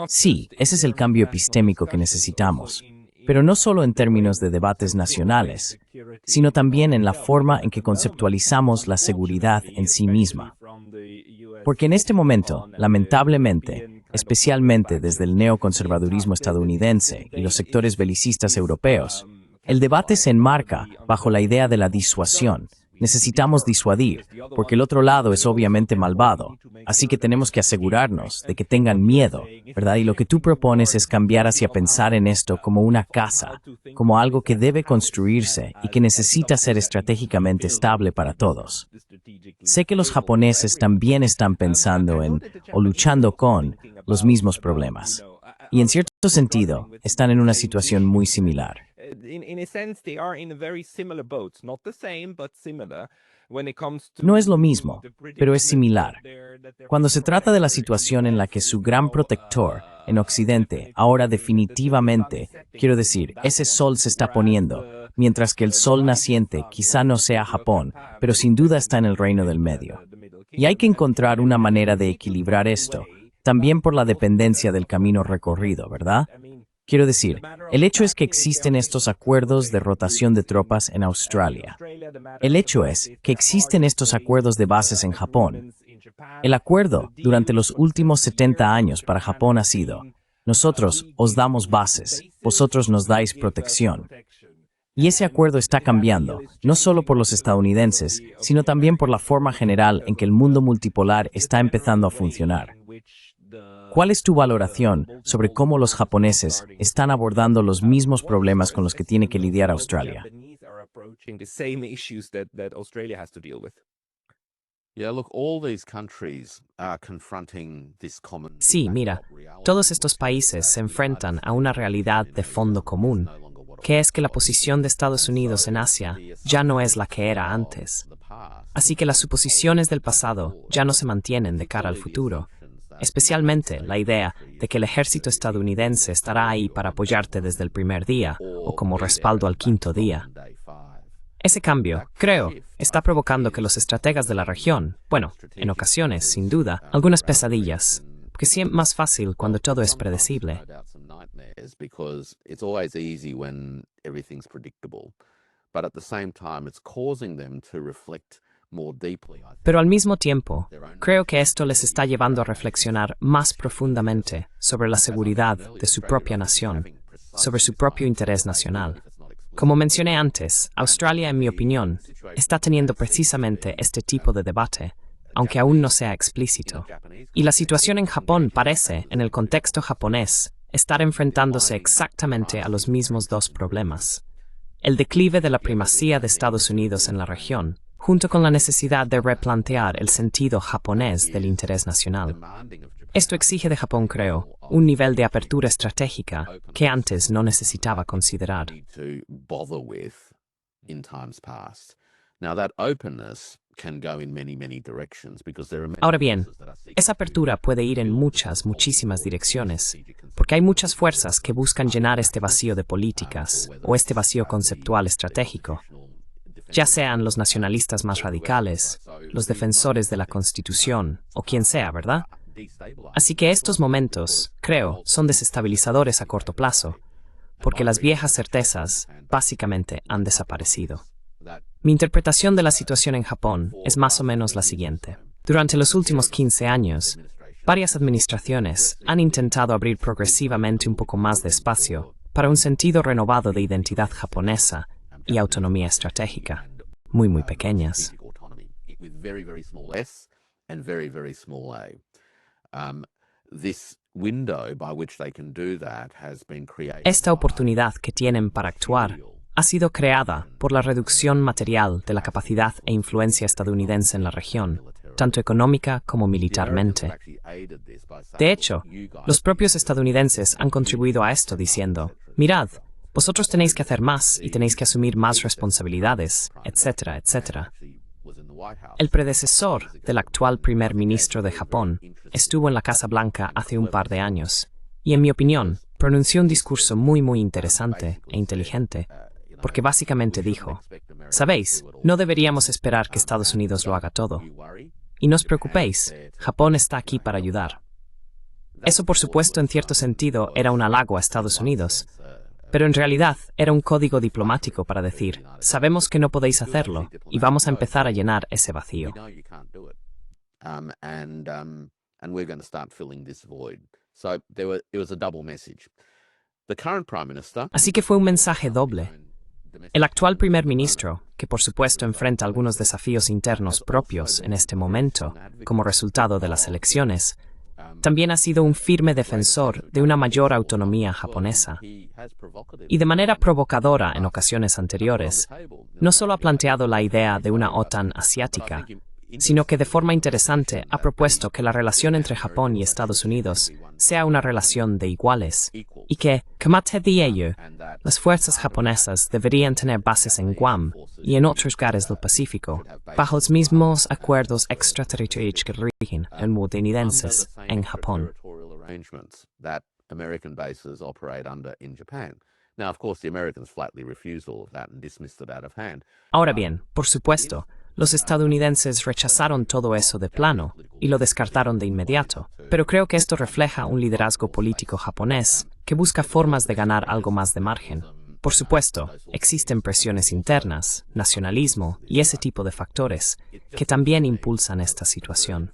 Speaker 2: Sí, ese es el cambio epistémico que necesitamos, pero no solo en términos de debates nacionales, sino también en la forma en que conceptualizamos la seguridad en sí misma. Porque en este momento, lamentablemente, especialmente desde el neoconservadurismo estadounidense y los sectores belicistas europeos, el debate se enmarca bajo la idea de la disuasión. Necesitamos disuadir, porque el otro lado es obviamente malvado, así que tenemos que asegurarnos de que tengan miedo, ¿verdad? Y lo que tú propones es cambiar hacia pensar en esto como una casa, como algo que debe construirse y que necesita ser estratégicamente estable para todos. Sé que los japoneses también están pensando en, o luchando con, los mismos problemas. Y en cierto sentido, están en una situación muy similar.
Speaker 1: in a sense, they are in a very similar boat. Not the same, but similar. When it comes to
Speaker 2: No es lo mismo,
Speaker 1: the
Speaker 2: pero es
Speaker 1: predicament
Speaker 2: similar.
Speaker 1: that they're
Speaker 2: Cuando se trata de la
Speaker 1: facing
Speaker 2: situación en la que su gran protector, en Occidente, ahora definitivamente, quiero decir, ese sol se está poniendo, mientras que el sol naciente quizá no sea Japón, pero sin duda está en el reino del medio. Y hay que encontrar una manera de equilibrar esto, también por la dependencia del camino recorrido, ¿verdad? Quiero decir, el hecho es que existen estos acuerdos de rotación de tropas en Australia. El hecho es que existen estos acuerdos de bases en Japón. El acuerdo durante los últimos 70 años para Japón ha sido: nosotros os damos bases, vosotros nos dais protección. Y ese acuerdo está cambiando, no solo por los estadounidenses, sino también por la forma general en que el mundo multipolar está empezando a funcionar. ¿Cuál es tu valoración sobre cómo los japoneses están abordando los mismos problemas con los que tiene que lidiar Australia?
Speaker 4: Sí, mira, todos estos países se enfrentan a una realidad de fondo común, que es que la posición de Estados Unidos en Asia ya no es la que era antes. Así que las suposiciones del pasado ya no se mantienen de cara al futuro, especialmente la idea de que el ejército estadounidense estará ahí para apoyarte desde el primer día o como respaldo al quinto día. Ese cambio, creo, está provocando que los estrategas de la región, bueno, en ocasiones, sin duda, algunas pesadillas, porque sí es más fácil cuando todo es predecible. Pero al mismo tiempo, creo que esto les está llevando a reflexionar más profundamente sobre la seguridad de su propia nación, sobre su propio interés nacional. Como mencioné antes, Australia, en mi opinión, está teniendo precisamente este tipo de debate, aunque aún no sea explícito. Y la situación en Japón parece, en el contexto japonés, estar enfrentándose exactamente a los mismos dos problemas: el declive de la primacía de Estados Unidos en la región, junto con la necesidad de replantear el sentido japonés del interés nacional. Esto exige de Japón, creo, un nivel de apertura estratégica que antes no necesitaba considerar. Ahora bien, esa apertura puede ir en muchísimas direcciones, porque hay muchas fuerzas que buscan llenar este vacío de políticas o este vacío conceptual estratégico, ya sean los nacionalistas más radicales, los defensores de la Constitución o quien sea, ¿verdad? Así que estos momentos, creo, son desestabilizadores a corto plazo, porque las viejas certezas básicamente han desaparecido. Mi interpretación de la situación en Japón es más o menos la siguiente. Durante los últimos 15 años, varias administraciones han intentado abrir progresivamente un poco más de espacio para un sentido renovado de identidad japonesa y autonomía estratégica, muy pequeñas. Esta oportunidad que tienen para actuar ha sido creada por la reducción material de la capacidad e influencia estadounidense en la región, tanto económica como militarmente. De hecho, los propios estadounidenses han contribuido a esto diciendo: mirad, vosotros tenéis que hacer más y tenéis que asumir más responsabilidades, etcétera, etcétera. El predecesor del actual primer ministro de Japón estuvo en la Casa Blanca hace un par de años y, en mi opinión, pronunció un discurso muy interesante e inteligente, porque básicamente dijo: sabéis, no deberíamos esperar que Estados Unidos lo haga todo. Y no os preocupéis, Japón está aquí para ayudar. Eso, por supuesto, en cierto sentido, era un halago a Estados Unidos, pero en realidad era un código diplomático para decir: sabemos que no podéis hacerlo y vamos a empezar a llenar ese vacío. Así que fue un mensaje doble. El actual primer ministro, que por supuesto enfrenta algunos desafíos internos propios en este momento, como resultado de las elecciones, también ha sido un firme defensor de una mayor autonomía japonesa. Y de manera provocadora en ocasiones anteriores, no solo ha planteado la idea de una OTAN asiática, sino que de forma interesante ha propuesto que la relación entre Japón y Estados Unidos sea una relación de iguales, y que, como de ello, las fuerzas japonesas deberían tener bases en Guam y en otros lugares del Pacífico, bajo los mismos acuerdos extraterritoriales que rigen estadounidenses en Japón.
Speaker 3: American bases operate under in Japan. Now, of course, the Americans flatly refused all of that and dismissed it out of hand.
Speaker 4: Ahora bien, por supuesto, los estadounidenses rechazaron todo eso de plano y lo descartaron de inmediato, pero creo que esto refleja un liderazgo político japonés que busca formas de ganar algo más de margen. Por supuesto, existen presiones internas, nacionalismo y ese tipo de factores que también impulsan esta situación.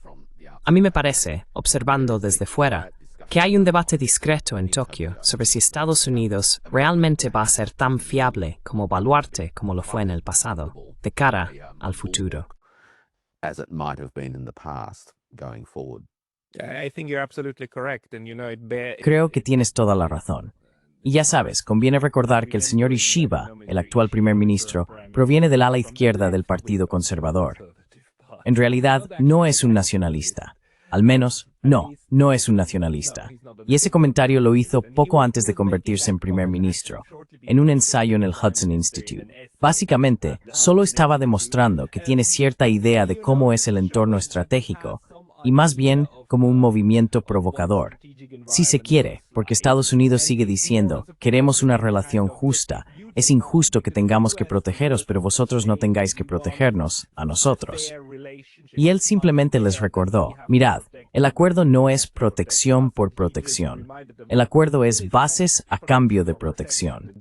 Speaker 4: A mí me parece, observando desde fuera, que hay un debate discreto en Tokio sobre si Estados Unidos realmente va a ser tan fiable como baluarte como lo fue en el pasado, de cara al futuro.
Speaker 3: As it might have been in the past, going forward.
Speaker 1: I think you're absolutely correct, and
Speaker 2: Creo que tienes toda la razón. Y ya sabes, conviene recordar que el señor Ishiba, el actual primer ministro, proviene del ala izquierda del Partido Conservador. En realidad, no es un nacionalista. Al menos, no es un nacionalista. Y ese comentario lo hizo poco antes de convertirse en primer ministro, en un ensayo en el Hudson Institute. Básicamente, solo estaba demostrando que tiene cierta idea de cómo es el entorno estratégico, y más bien como un movimiento provocador. Si se quiere, porque Estados Unidos sigue diciendo, queremos una relación justa, es injusto que tengamos que protegeros, pero vosotros no tengáis que protegernos a nosotros. Y él simplemente les recordó, mirad, el acuerdo no es protección por protección. El acuerdo es bases a cambio de protección.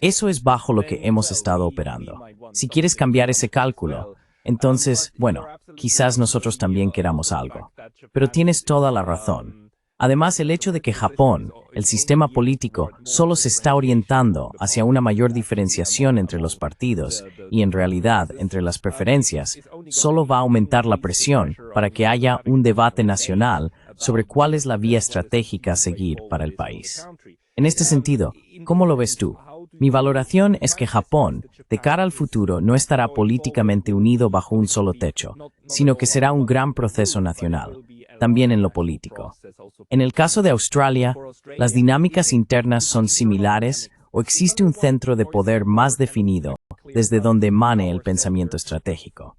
Speaker 2: Eso es bajo lo que hemos estado operando. Si quieres cambiar ese cálculo, entonces, bueno, quizás nosotros también queramos algo. Pero tienes toda la razón. Además, el hecho de que Japón, el sistema político, solo se está orientando hacia una mayor diferenciación entre los partidos y, en realidad, entre las preferencias, solo va a aumentar la presión para que haya un debate nacional sobre cuál es la vía estratégica a seguir para el país. En este sentido, ¿cómo lo ves tú? Mi valoración es que Japón, de cara al futuro, no estará políticamente unido bajo un solo techo, sino que será un gran proceso nacional, también en lo político. En el caso de Australia, ¿las dinámicas internas son similares o existe un centro de poder más definido desde donde emane el pensamiento estratégico?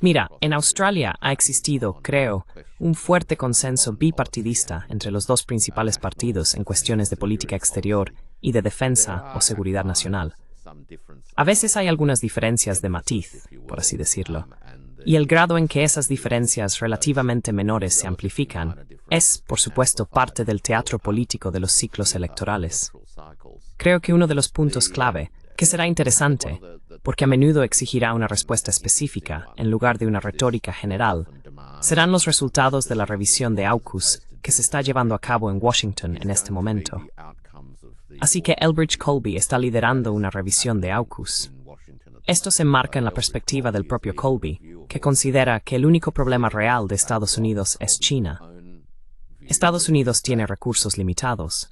Speaker 4: Mira, en Australia ha existido, creo, un fuerte consenso bipartidista entre los dos principales partidos en cuestiones de política exterior y de defensa o seguridad nacional. A veces hay algunas diferencias de matiz, por así decirlo, y el grado en que esas diferencias relativamente menores se amplifican es, por supuesto, parte del teatro político de los ciclos electorales. Creo que uno de los puntos clave, que será interesante, porque a menudo exigirá una respuesta específica en lugar de una retórica general, serán los resultados de la revisión de AUKUS que se está llevando a cabo en Washington en este momento. Así que Elbridge Colby está liderando una revisión de AUKUS. Esto se enmarca en la perspectiva del propio Colby, que considera que el único problema real de Estados Unidos es China. Estados Unidos tiene recursos limitados.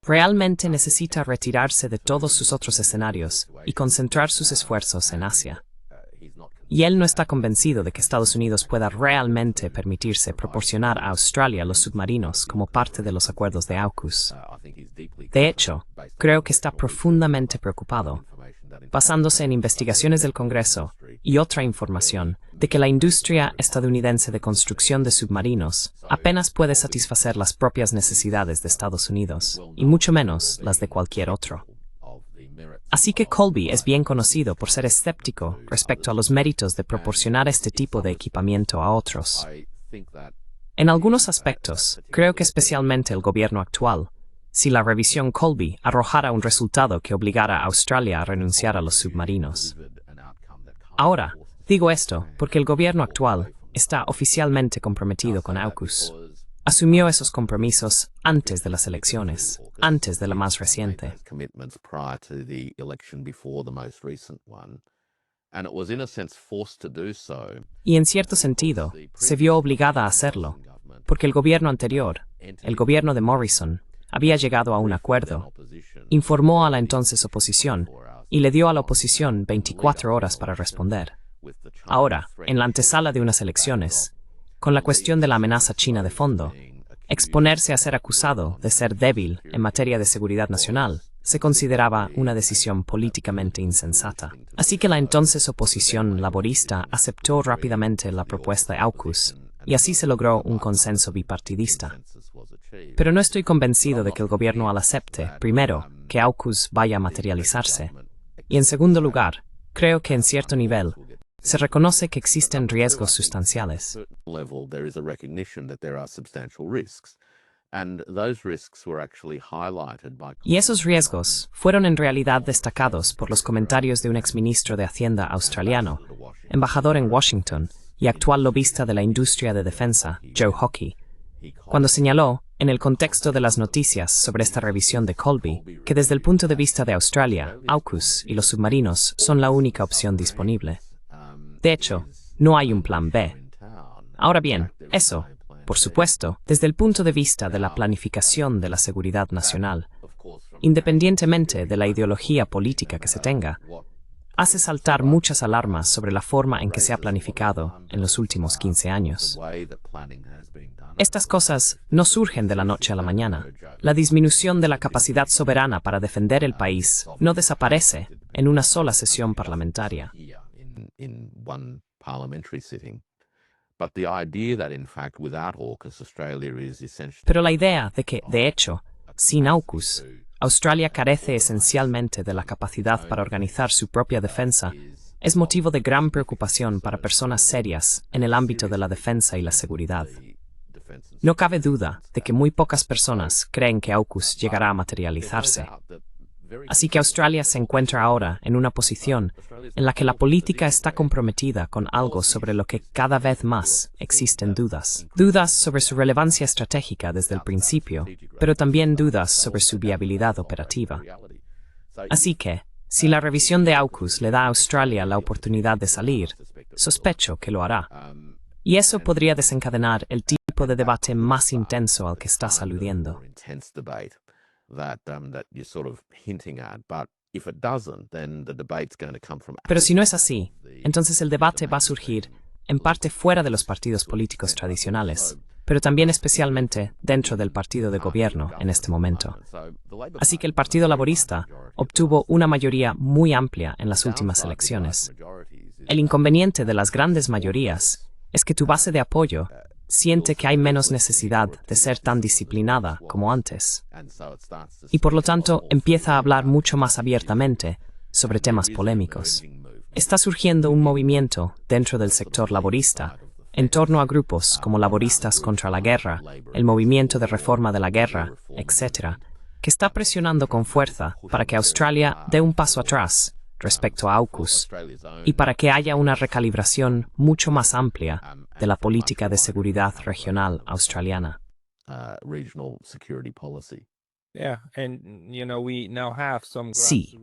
Speaker 4: Realmente necesita retirarse de todos sus otros escenarios y concentrar sus esfuerzos en Asia. Y él no está convencido de que Estados Unidos pueda realmente permitirse proporcionar a Australia los submarinos como parte de los acuerdos de AUKUS. De hecho, creo que está profundamente preocupado, basándose en investigaciones del Congreso y otra información, de que la industria estadounidense de construcción de submarinos apenas puede satisfacer las propias necesidades de Estados Unidos, y mucho menos las de cualquier otro. Así que Colby es bien conocido por ser escéptico respecto a los méritos de proporcionar este tipo de equipamiento a otros. En algunos aspectos, creo que especialmente el gobierno actual, si la revisión Colby arrojara un resultado que obligara a Australia a renunciar a los submarinos. Ahora, digo esto porque el gobierno actual está oficialmente comprometido con AUKUS. asumió esos compromisos antes de las elecciones, antes de la más reciente.
Speaker 3: Commitments prior to the election before the most recent one, and it was in a sense forced to do so.
Speaker 4: Y en cierto sentido, se vio obligada a hacerlo, porque el gobierno anterior, el gobierno de Morrison, había llegado a un acuerdo, informó a la entonces oposición y le dio a la oposición 24 horas para responder. Ahora, en la antesala de unas elecciones, con la cuestión de la amenaza china de fondo, exponerse a ser acusado de ser débil en materia de seguridad nacional se consideraba una decisión políticamente insensata. Así que la entonces oposición laborista aceptó rápidamente la propuesta de AUKUS, y así se logró un consenso bipartidista. Pero no estoy convencido de que el gobierno acepte, primero, que AUKUS vaya a materializarse, y en segundo lugar, creo que en cierto nivel, se reconoce que existen riesgos sustanciales. Y esos riesgos fueron en realidad destacados por los comentarios de un exministro de Hacienda australiano, embajador en Washington y actual lobista de la industria de defensa, Joe Hockey, cuando señaló, en el contexto de las noticias sobre esta revisión de Colby, que desde el punto de vista de Australia, AUKUS y los submarinos son la única opción disponible. De hecho, no hay un plan B. Ahora bien, eso, por supuesto, desde el punto de vista de la planificación de la seguridad nacional, independientemente de la ideología política que se tenga, hace saltar muchas alarmas sobre la forma en que se ha planificado en los últimos 15 años. Estas cosas no surgen de la noche a la mañana. La disminución de la capacidad soberana para defender el país no desaparece en una sola sesión parlamentaria. Pero la idea de que, de hecho, sin AUKUS, Australia carece esencialmente de la capacidad para organizar su propia defensa es motivo de gran preocupación para personas serias en el ámbito de la defensa y la seguridad. No cabe duda de que muy pocas personas creen que AUKUS llegará a materializarse. Así que Australia se encuentra ahora en una posición en la que la política está comprometida con algo sobre lo que cada vez más existen dudas. Dudas sobre su relevancia estratégica desde el principio, pero también dudas sobre su viabilidad operativa. Así que, si la revisión de AUKUS le da a Australia la oportunidad de salir, sospecho que lo hará. Y eso podría desencadenar el tipo de debate más intenso al que estás aludiendo. Pero si no es así, entonces el debate va a surgir, en parte fuera de los partidos políticos tradicionales, pero también especialmente dentro del partido de gobierno en este momento. Así que el Partido Laborista obtuvo una mayoría muy amplia en las últimas elecciones. El inconveniente de las grandes mayorías es que tu base de apoyo siente que hay menos necesidad de ser tan disciplinada como antes. Y por lo tanto empieza a hablar mucho más abiertamente sobre temas polémicos. Está surgiendo un movimiento dentro del sector laborista en torno a grupos como Laboristas contra la Guerra, el Movimiento de Reforma de la Guerra, etc., que está presionando con fuerza para que Australia dé un paso atrás respecto a AUKUS y para que haya una recalibración mucho más amplia de la política de seguridad regional australiana.
Speaker 2: Sí,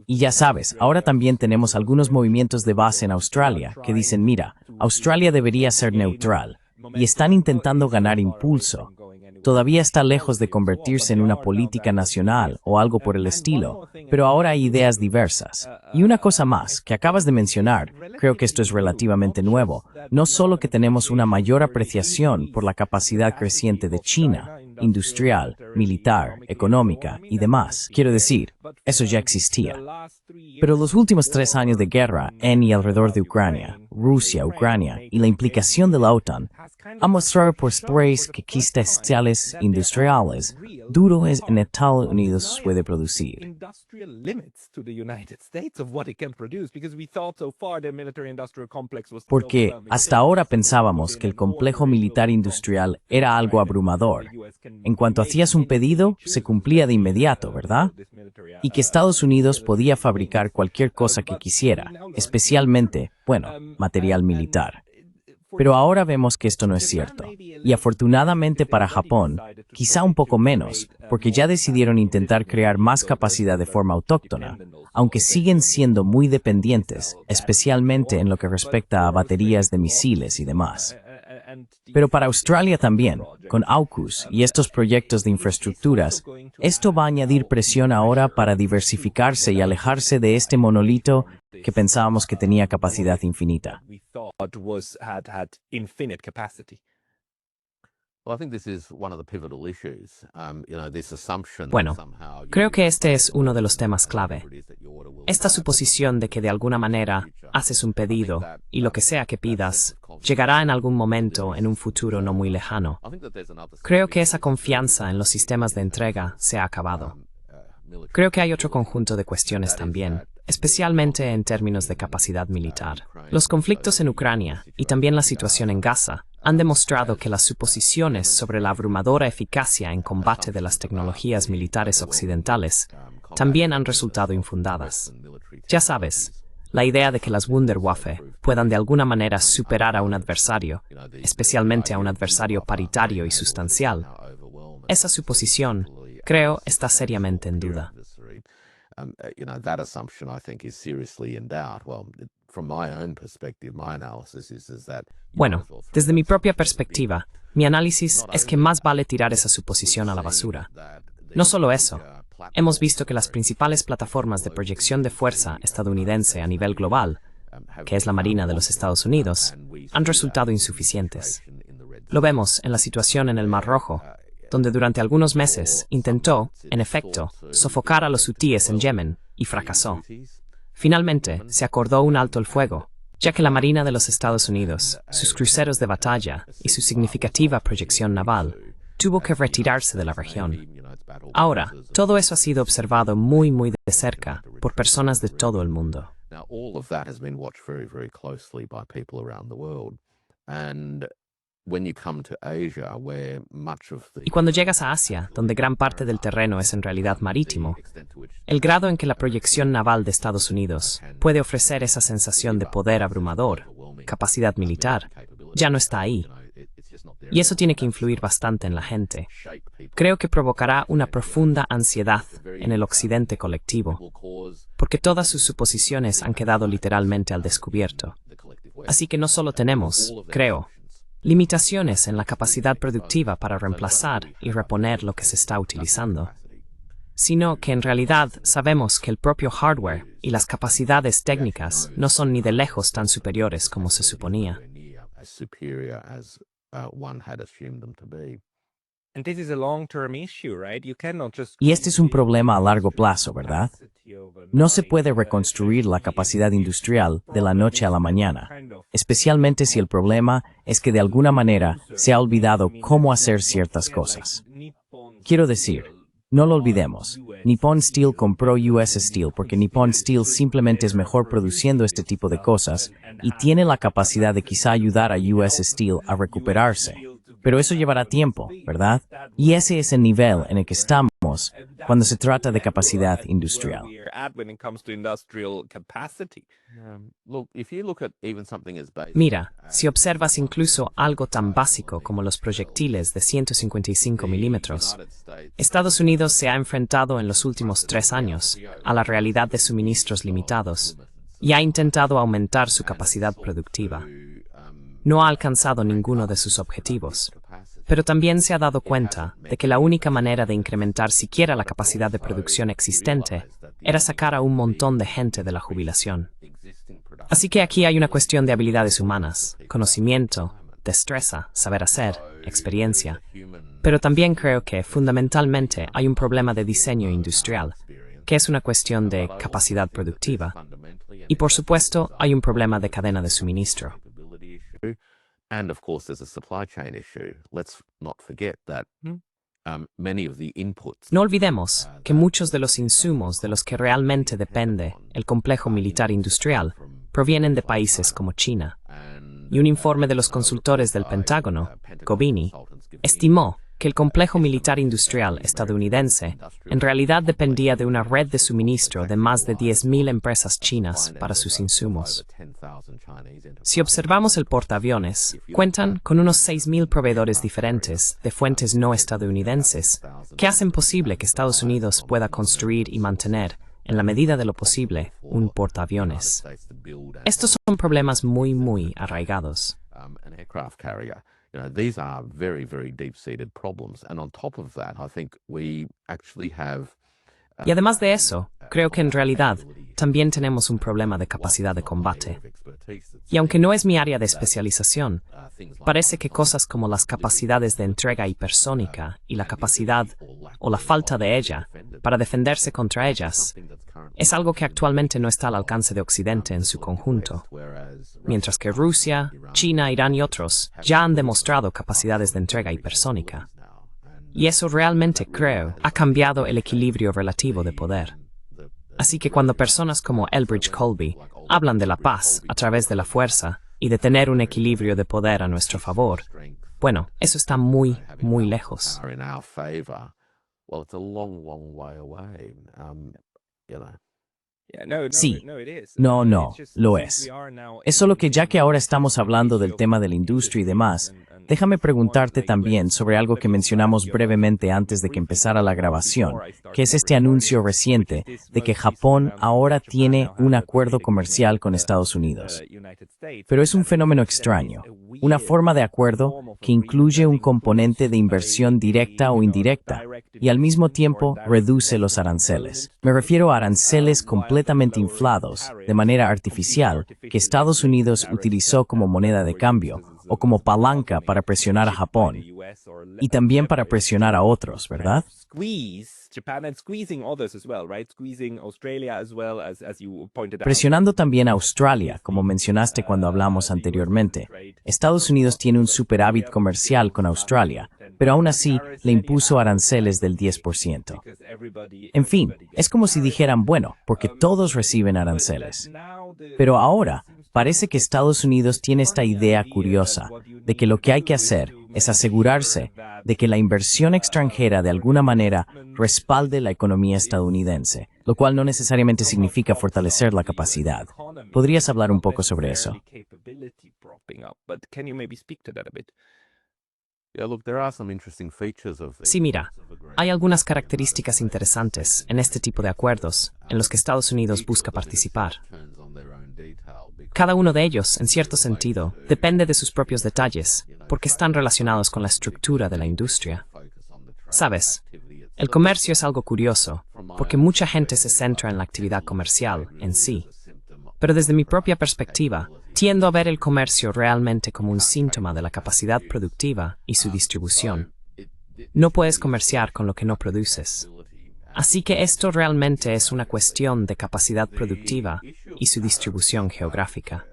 Speaker 2: y ya sabes, ahora también tenemos algunos movimientos de base en Australia que dicen, mira, Australia debería ser neutral, y están intentando ganar impulso. Todavía está lejos de convertirse en una política nacional o algo por el estilo, pero ahora hay ideas diversas. Y una cosa más, que acabas de mencionar, creo que esto es relativamente nuevo, no solo que tenemos una mayor apreciación por la capacidad creciente de China, industrial, militar, económica y demás. Quiero decir, eso ya existía. Pero los últimos 3 años de guerra en y alrededor de Ucrania, Rusia, Ucrania y la implicación de la OTAN han mostrado por sprays que quistes industriales duros en Estados Unidos puede producir. Porque hasta ahora pensábamos que el complejo militar industrial era algo abrumador. En cuanto hacías un pedido, se cumplía de inmediato, ¿verdad? Y que Estados Unidos podía fabricar cualquier cosa que quisiera, especialmente, bueno, material militar. Pero ahora vemos que esto no es cierto. Y afortunadamente para Japón, quizá un poco menos, porque ya decidieron intentar crear más capacidad de forma autóctona, aunque siguen siendo muy dependientes, especialmente en lo que respecta a baterías de misiles y demás. Pero para Australia también, con AUKUS y estos proyectos de infraestructuras, esto va a añadir presión ahora para diversificarse y alejarse de este monolito que pensábamos que tenía capacidad infinita.
Speaker 4: Bueno, creo que este es uno de los temas clave. Esta suposición de que de alguna manera haces un pedido y lo que sea que pidas llegará en algún momento en un futuro no muy lejano. Creo que esa confianza en los sistemas de entrega se ha acabado. Creo que hay otro conjunto de cuestiones también, especialmente en términos de capacidad militar. Los conflictos en Ucrania y también la situación en Gaza han demostrado que las suposiciones sobre la abrumadora eficacia en combate de las tecnologías militares occidentales también han resultado infundadas. Ya sabes, la idea de que las Wunderwaffe puedan de alguna manera superar a un adversario, especialmente a un adversario paritario y sustancial, esa suposición, creo, está seriamente en duda. Bueno, desde mi propia perspectiva, mi análisis es que más vale tirar esa suposición a la basura. No solo eso, hemos visto que las principales plataformas de proyección de fuerza estadounidense a nivel global, que es la Marina de los Estados Unidos, han resultado insuficientes. Lo vemos en la situación en el Mar Rojo, donde durante algunos meses intentó, en efecto, sofocar a los hutíes en Yemen y fracasó. Finalmente, se acordó un alto el fuego, ya que la Marina de los Estados Unidos, sus cruceros de batalla y su significativa proyección naval, tuvo que retirarse de la región. Ahora, todo eso ha sido observado muy de cerca por personas de todo el mundo. Y cuando llegas a Asia, donde gran parte del terreno es en realidad marítimo, el grado en que la proyección naval de Estados Unidos puede ofrecer esa sensación de poder abrumador, capacidad militar, ya no está ahí. Y eso tiene que influir bastante en la gente. Creo que provocará una profunda ansiedad en el occidente colectivo, porque todas sus suposiciones han quedado literalmente al descubierto. Así que no solo tenemos, creo, limitaciones en la capacidad productiva para reemplazar y reponer lo que se está utilizando, sino que en realidad sabemos que el propio hardware y las capacidades técnicas no son ni de lejos tan superiores como se suponía.
Speaker 2: Y este es un problema a largo plazo, ¿verdad? No se puede reconstruir la capacidad industrial de la noche a la mañana, especialmente si el problema es que de alguna manera se ha olvidado cómo hacer ciertas cosas. Quiero decir, no lo olvidemos, Nippon Steel compró US Steel porque Nippon Steel simplemente es mejor produciendo este tipo de cosas y tiene la capacidad de quizá ayudar a US Steel a recuperarse. Pero eso llevará tiempo, ¿verdad? Y ese es el nivel en el que estamos cuando se trata de capacidad industrial.
Speaker 4: Mira, si observas incluso algo tan básico como los proyectiles de 155 milímetros, Estados Unidos se ha enfrentado en los últimos 3 años a la realidad de suministros limitados y ha intentado aumentar su capacidad productiva. No ha alcanzado ninguno de sus objetivos, pero también se ha dado cuenta de que la única manera de incrementar siquiera la capacidad de producción existente era sacar a un montón de gente de la jubilación. Así que aquí hay una cuestión de habilidades humanas, conocimiento, destreza, saber hacer, experiencia, pero también creo que fundamentalmente hay un problema de diseño industrial, que es una cuestión de capacidad productiva, y por supuesto hay un problema de cadena de suministro.
Speaker 3: And of course, there's a supply chain issue. Let's not forget that many of the inputs.
Speaker 4: No olvidemos que muchos de los insumos de los que realmente depende el complejo militar industrial provienen de países como China. Y un informe de los consultores del Pentágono, Govini, estimó que el complejo militar industrial estadounidense en realidad dependía de una red de suministro de más de 10.000 empresas chinas para sus insumos. Si observamos el portaaviones, cuentan con unos 6.000 proveedores diferentes de fuentes no estadounidenses que hacen posible que Estados Unidos pueda construir y mantener, en la medida de lo posible, un portaaviones. Estos son problemas muy arraigados.
Speaker 3: These are very, very deep-seated problems. And on top of that, I think we actually have
Speaker 4: Y además de eso, creo que en realidad también tenemos un problema de capacidad de combate. Y aunque no es mi área de especialización, parece que cosas como las capacidades de entrega hipersónica y la capacidad, o la falta de ella, para defenderse contra ellas, es algo que actualmente no está al alcance de Occidente en su conjunto, mientras que Rusia, China, Irán y otros ya han demostrado capacidades de entrega hipersónica. Y eso realmente, creo, ha cambiado el equilibrio relativo de poder. Así que cuando personas como Elbridge Colby hablan de la paz a través de la fuerza y de tener un equilibrio de poder a nuestro favor, bueno, eso está muy lejos.
Speaker 2: Sí, no, lo es. Es solo que ya que ahora estamos hablando del tema de la industria y demás, déjame preguntarte también sobre algo que mencionamos brevemente antes de que empezara la grabación, que es este anuncio reciente de que Japón ahora tiene un acuerdo comercial con Estados Unidos. Pero es un fenómeno extraño, una forma de acuerdo que incluye un componente de inversión directa o indirecta y al mismo tiempo reduce los aranceles. Me refiero a aranceles completamente inflados, de manera artificial, que Estados Unidos utilizó como moneda de cambio o como palanca para presionar a Japón y también para presionar a otros, ¿verdad? Presionando también a Australia, como mencionaste cuando hablamos anteriormente. Estados Unidos tiene un superávit comercial con Australia, pero aún así le impuso aranceles del 10%. En fin, es como si dijeran, bueno, porque todos reciben aranceles. Pero ahora, parece que Estados Unidos tiene esta idea curiosa de que lo que hay que hacer es asegurarse de que la inversión extranjera de alguna manera respalde la economía estadounidense, lo cual no necesariamente significa fortalecer la capacidad. ¿Podrías hablar un poco sobre eso?
Speaker 4: Sí, mira, hay algunas características interesantes en este tipo de acuerdos en los que Estados Unidos busca participar. Cada uno de ellos, en cierto sentido, depende de sus propios detalles, porque están relacionados con la estructura de la industria. ¿Sabes? El comercio es algo curioso, porque mucha gente se centra en la actividad comercial en sí. Pero desde mi propia perspectiva, tiendo a ver el comercio realmente como un síntoma de la capacidad productiva y su distribución. No puedes comerciar con lo que no produces. Así que esto realmente es una cuestión de capacidad productiva y su distribución geográfica.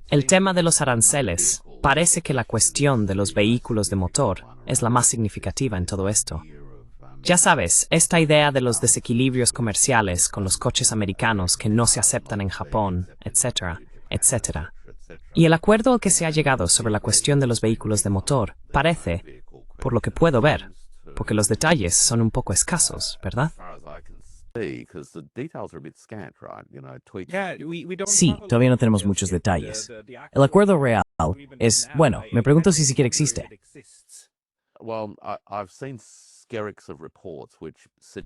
Speaker 4: El tema de los aranceles, parece que la cuestión de los vehículos de motor es la más significativa en todo esto. Ya sabes, esta idea de los desequilibrios comerciales con los coches americanos que no se aceptan en Japón, etcétera. Y el acuerdo al que se ha llegado sobre la cuestión de los vehículos de motor parece, por lo que puedo ver, porque los detalles son un poco escasos, ¿verdad?
Speaker 2: Sí, todavía no tenemos muchos detalles. El acuerdo real es, bueno, me pregunto si siquiera existe.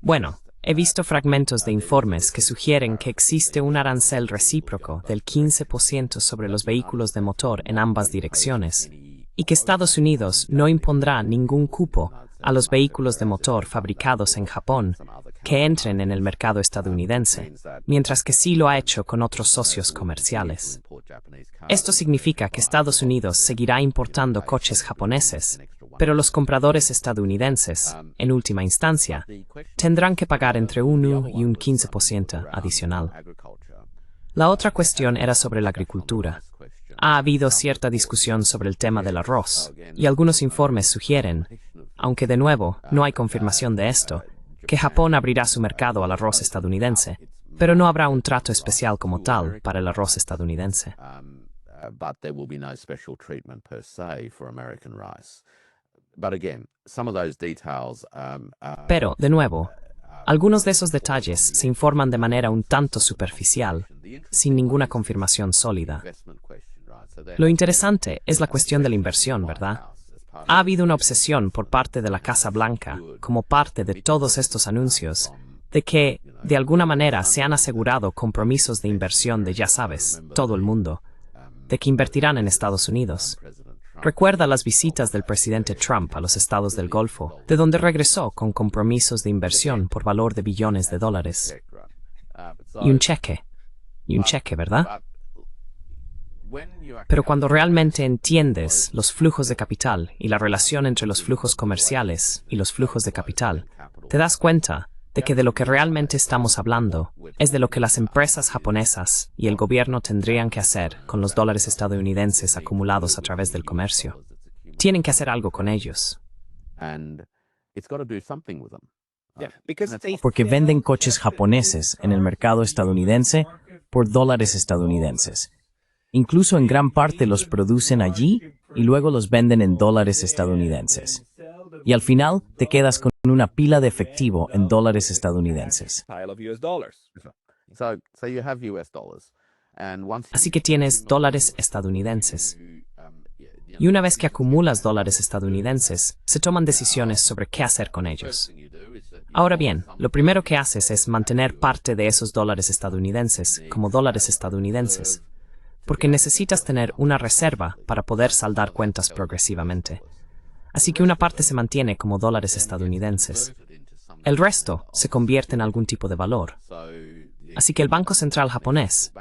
Speaker 4: Bueno, he visto fragmentos de informes que sugieren que existe un arancel recíproco del 15% sobre los vehículos de motor en ambas direcciones, y que Estados Unidos no impondrá ningún cupo a los vehículos de motor fabricados en Japón que entren en el mercado estadounidense, mientras que sí lo ha hecho con otros socios comerciales. Esto significa que Estados Unidos seguirá importando coches japoneses, pero los compradores estadounidenses, en última instancia, tendrán que pagar entre 1 y un 15% adicional. La otra cuestión era sobre la agricultura. Ha habido cierta discusión sobre el tema del arroz, y algunos informes sugieren, aunque de nuevo no hay confirmación de esto, que Japón abrirá su mercado al arroz estadounidense, pero no habrá un trato especial como tal para el arroz estadounidense.
Speaker 3: But again, some of those details
Speaker 4: Pero, de nuevo, Algunos de esos detalles se informan de manera un tanto superficial, sin ninguna confirmación sólida. Lo interesante es la cuestión de la inversión, ¿verdad? Ha habido una obsesión por parte de la Casa Blanca, como parte de todos estos anuncios, de que, de alguna manera, se han asegurado compromisos de inversión de, ya sabes, todo el mundo, de que invertirán en Estados Unidos. Recuerda las visitas del presidente Trump a los estados del Golfo, de donde regresó con compromisos de inversión por valor de billones de dólares. Y un cheque, ¿verdad? Pero cuando realmente entiendes los flujos de capital y la relación entre los flujos comerciales y los flujos de capital, te das cuenta de que de lo que realmente estamos hablando es de lo que las empresas japonesas y el gobierno tendrían que hacer con los dólares estadounidenses acumulados a través del comercio. Tienen que hacer algo con ellos.
Speaker 2: Porque venden coches japoneses en el mercado estadounidense por dólares estadounidenses. Incluso en gran parte los producen allí y luego los venden en dólares estadounidenses. Y al final te quedas con una pila de efectivo en dólares estadounidenses.
Speaker 4: Así que tienes dólares estadounidenses. Y una vez que acumulas dólares estadounidenses, se toman decisiones sobre qué hacer con ellos. Ahora bien, lo primero que haces es mantener parte de esos dólares estadounidenses como dólares estadounidenses, porque necesitas tener una reserva para poder saldar cuentas progresivamente. Así que una parte se mantiene como dólares estadounidenses. El resto se convierte en algún tipo de valor. Así que el Banco Central japonés,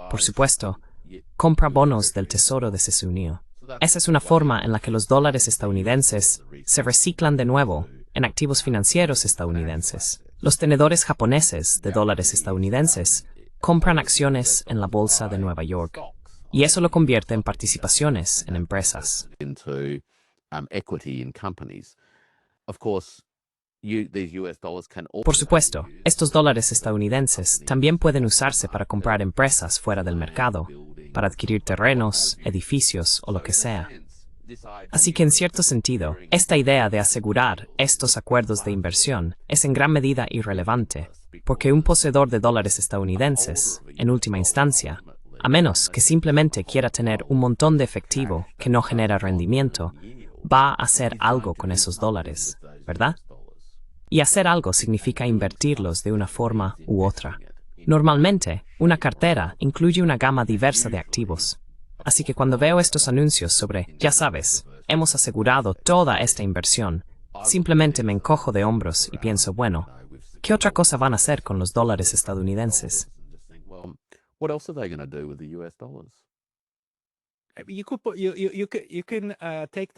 Speaker 4: por supuesto, compra bonos del Tesoro de Sesunío. Esa es una forma en la que los dólares estadounidenses se reciclan de nuevo en activos financieros estadounidenses. Los tenedores japoneses de dólares estadounidenses compran acciones en la Bolsa de Nueva York, y eso lo convierte en participaciones en empresas. Por supuesto, estos dólares estadounidenses también pueden usarse para comprar empresas fuera del mercado, para adquirir terrenos, edificios o lo que sea. Así que en cierto sentido, esta idea de asegurar estos acuerdos de inversión es en gran medida irrelevante, porque un poseedor de dólares estadounidenses, en última instancia, a menos que simplemente quiera tener un montón de efectivo que no genera rendimiento, va a hacer algo con esos dólares, ¿verdad? Y hacer algo significa invertirlos de una forma u otra. Normalmente, una cartera incluye una gama diversa de activos. Así que cuando veo estos anuncios sobre, ya sabes, hemos asegurado toda esta inversión, simplemente me encojo de hombros y pienso, bueno, ¿qué otra cosa van a hacer con los dólares estadounidenses?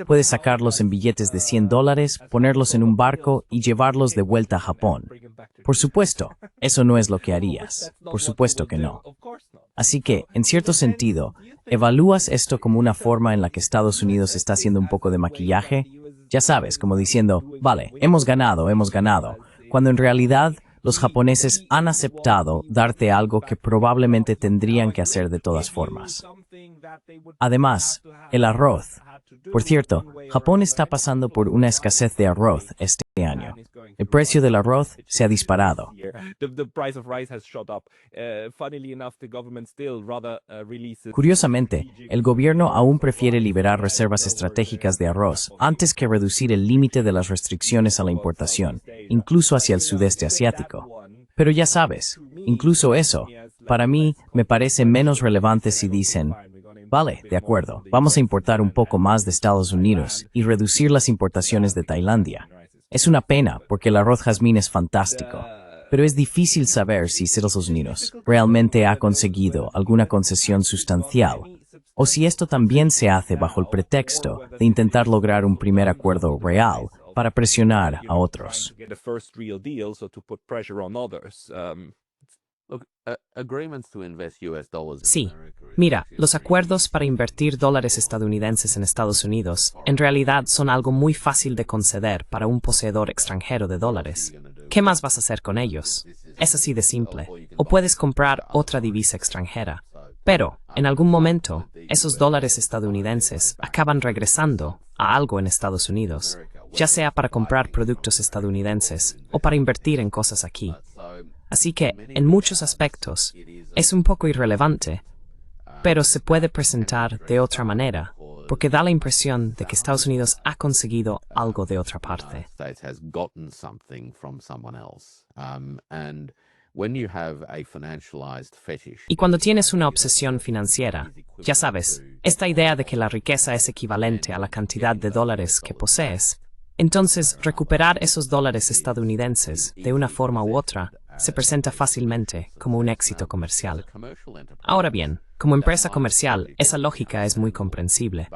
Speaker 2: Puedes sacarlos en billetes de $100, ponerlos en un barco y llevarlos de vuelta a Japón. Por supuesto, eso no es lo que harías. Por supuesto que no. Así que, en cierto sentido, ¿evalúas esto como una forma en la que Estados Unidos está haciendo un poco de maquillaje? Ya sabes, como diciendo, vale, hemos ganado, cuando en realidad los japoneses han aceptado darte algo que probablemente tendrían que hacer de todas formas. Además, el arroz. Por cierto, Japón está pasando por una escasez de arroz este año. El precio del arroz se ha disparado. Curiosamente, el gobierno aún prefiere liberar reservas estratégicas de arroz antes que reducir el límite de las restricciones a la importación, incluso hacia el sudeste asiático. Pero ya sabes, incluso eso, para mí, me parece menos relevante si dicen, vale, de acuerdo, vamos a importar un poco más de Estados Unidos y reducir las importaciones de Tailandia. Es una pena porque el arroz jazmín es fantástico, pero es difícil saber si Estados Unidos realmente ha conseguido alguna concesión sustancial, o si esto también se hace bajo el pretexto de intentar lograr un primer acuerdo real para presionar a otros.
Speaker 4: Sí, mira, los acuerdos para invertir dólares estadounidenses en Estados Unidos en realidad son algo muy fácil de conceder para un poseedor extranjero de dólares. ¿Qué más vas a hacer con ellos? Es así de simple. O puedes comprar otra divisa extranjera. Pero, en algún momento, esos dólares estadounidenses acaban regresando a algo en Estados Unidos. ya sea para comprar productos estadounidenses o para invertir en cosas aquí. Así que, en muchos aspectos, es un poco irrelevante, pero se puede presentar de otra manera, porque da la impresión de que Estados Unidos ha conseguido algo de otra parte. Y cuando tienes una obsesión financiera, ya sabes, esta idea de que la riqueza es equivalente a la cantidad de dólares que posees, entonces recuperar esos dólares estadounidenses de una forma u otra se presenta fácilmente como un éxito comercial. Ahora bien, como empresa comercial, esa lógica es muy comprensible,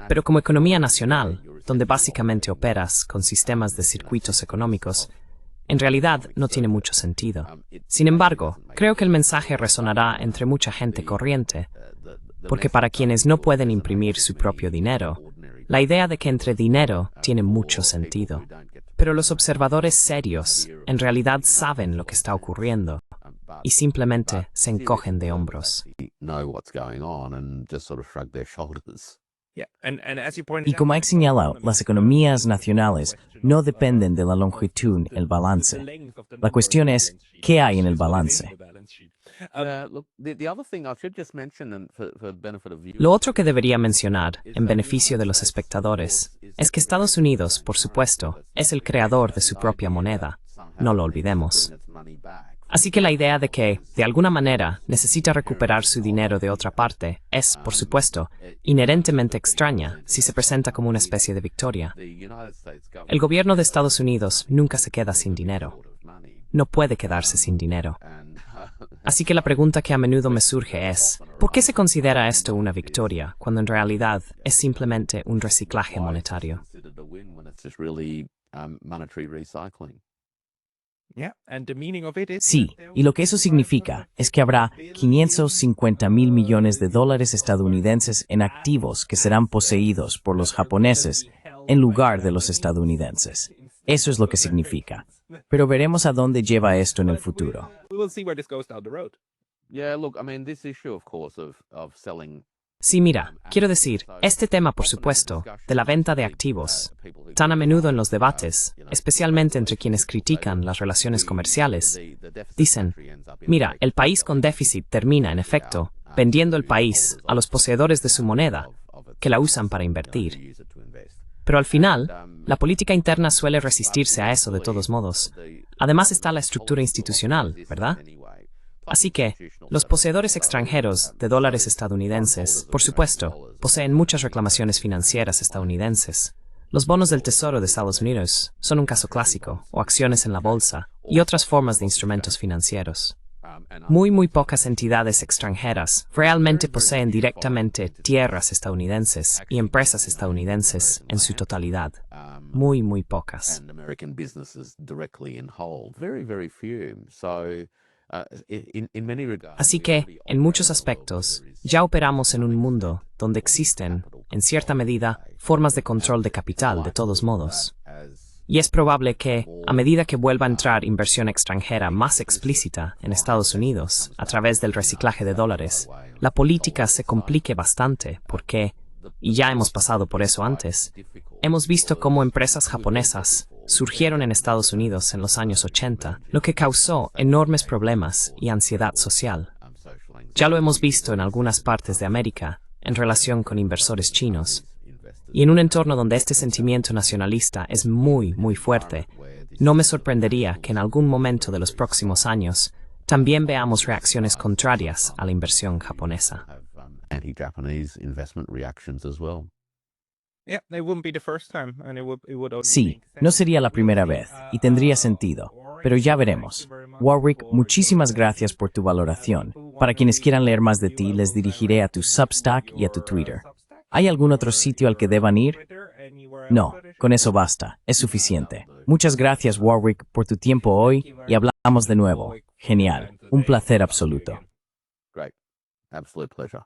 Speaker 4: pero como economía nacional, donde básicamente operas con sistemas de circuitos económicos, en realidad no tiene mucho sentido. Sin embargo, creo que el mensaje resonará entre mucha gente corriente, porque para quienes no pueden imprimir su propio dinero, la idea de que entre dinero tiene mucho sentido. Pero los observadores serios en realidad saben lo que está ocurriendo y simplemente se encogen de hombros.
Speaker 2: Y como ha señalado, las economías nacionales no dependen de la longitud en el balance. La cuestión es, ¿qué hay en el balance?
Speaker 4: Lo otro que debería mencionar, en beneficio de los espectadores, es que Estados Unidos, por supuesto, es el creador de su propia moneda. No lo olvidemos. Así que la idea de que, de alguna manera, necesita recuperar su dinero de otra parte es, por supuesto, inherentemente extraña si se presenta como una especie de victoria. El gobierno de Estados Unidos nunca se queda sin dinero. No puede quedarse sin dinero. Así que la pregunta que a menudo me surge es, ¿por qué se considera esto una victoria cuando en realidad es simplemente un reciclaje monetario?
Speaker 2: Sí, y lo que eso significa es que habrá 550.000 millones de dólares estadounidenses en activos que serán poseídos por los japoneses en lugar de los estadounidenses. Eso es lo que significa. Pero veremos a dónde lleva esto en el futuro.
Speaker 4: Sí, mira, quiero decir, este tema, por supuesto, de la venta de activos, tan a menudo en los debates, especialmente entre quienes critican las relaciones comerciales, dicen, mira, el país con déficit termina, en efecto, vendiendo el país a los poseedores de su moneda, que la usan para invertir. Pero al final, la política interna suele resistirse a eso de todos modos. Además está la estructura institucional, ¿verdad? Así que, los poseedores extranjeros de dólares estadounidenses, por supuesto, poseen muchas reclamaciones financieras estadounidenses. Los bonos del Tesoro de Estados Unidos son un caso clásico, o acciones en la bolsa, y otras formas de instrumentos financieros. Muy pocas entidades extranjeras realmente poseen directamente tierras estadounidenses y empresas estadounidenses en su totalidad. Muy pocas. Así que, en muchos aspectos, ya operamos en un mundo donde existen, en cierta medida, formas de control de capital de todos modos. Y es probable que, a medida que vuelva a entrar inversión extranjera más explícita en Estados Unidos a través del reciclaje de dólares, la política se complique bastante porque, y ya hemos pasado por eso antes, hemos visto cómo empresas japonesas surgieron en Estados Unidos en los años 80, lo que causó enormes problemas y ansiedad social. Ya lo hemos visto en algunas partes de América en relación con inversores chinos. Y en un entorno donde este sentimiento nacionalista es muy fuerte, no me sorprendería que en algún momento de los próximos años también veamos reacciones contrarias a la inversión japonesa.
Speaker 2: Sí, no sería la primera vez, y tendría sentido, pero ya veremos. Warwick, muchísimas gracias por tu valoración. Para quienes quieran leer más de ti, les dirigiré a tu Substack y a tu Twitter. ¿Hay algún otro sitio al que deban ir? No, con eso basta, es suficiente. Muchas gracias, Warwick, por tu tiempo hoy y hablamos de nuevo. Genial, un placer absoluto.
Speaker 3: Great. Absolute pleasure.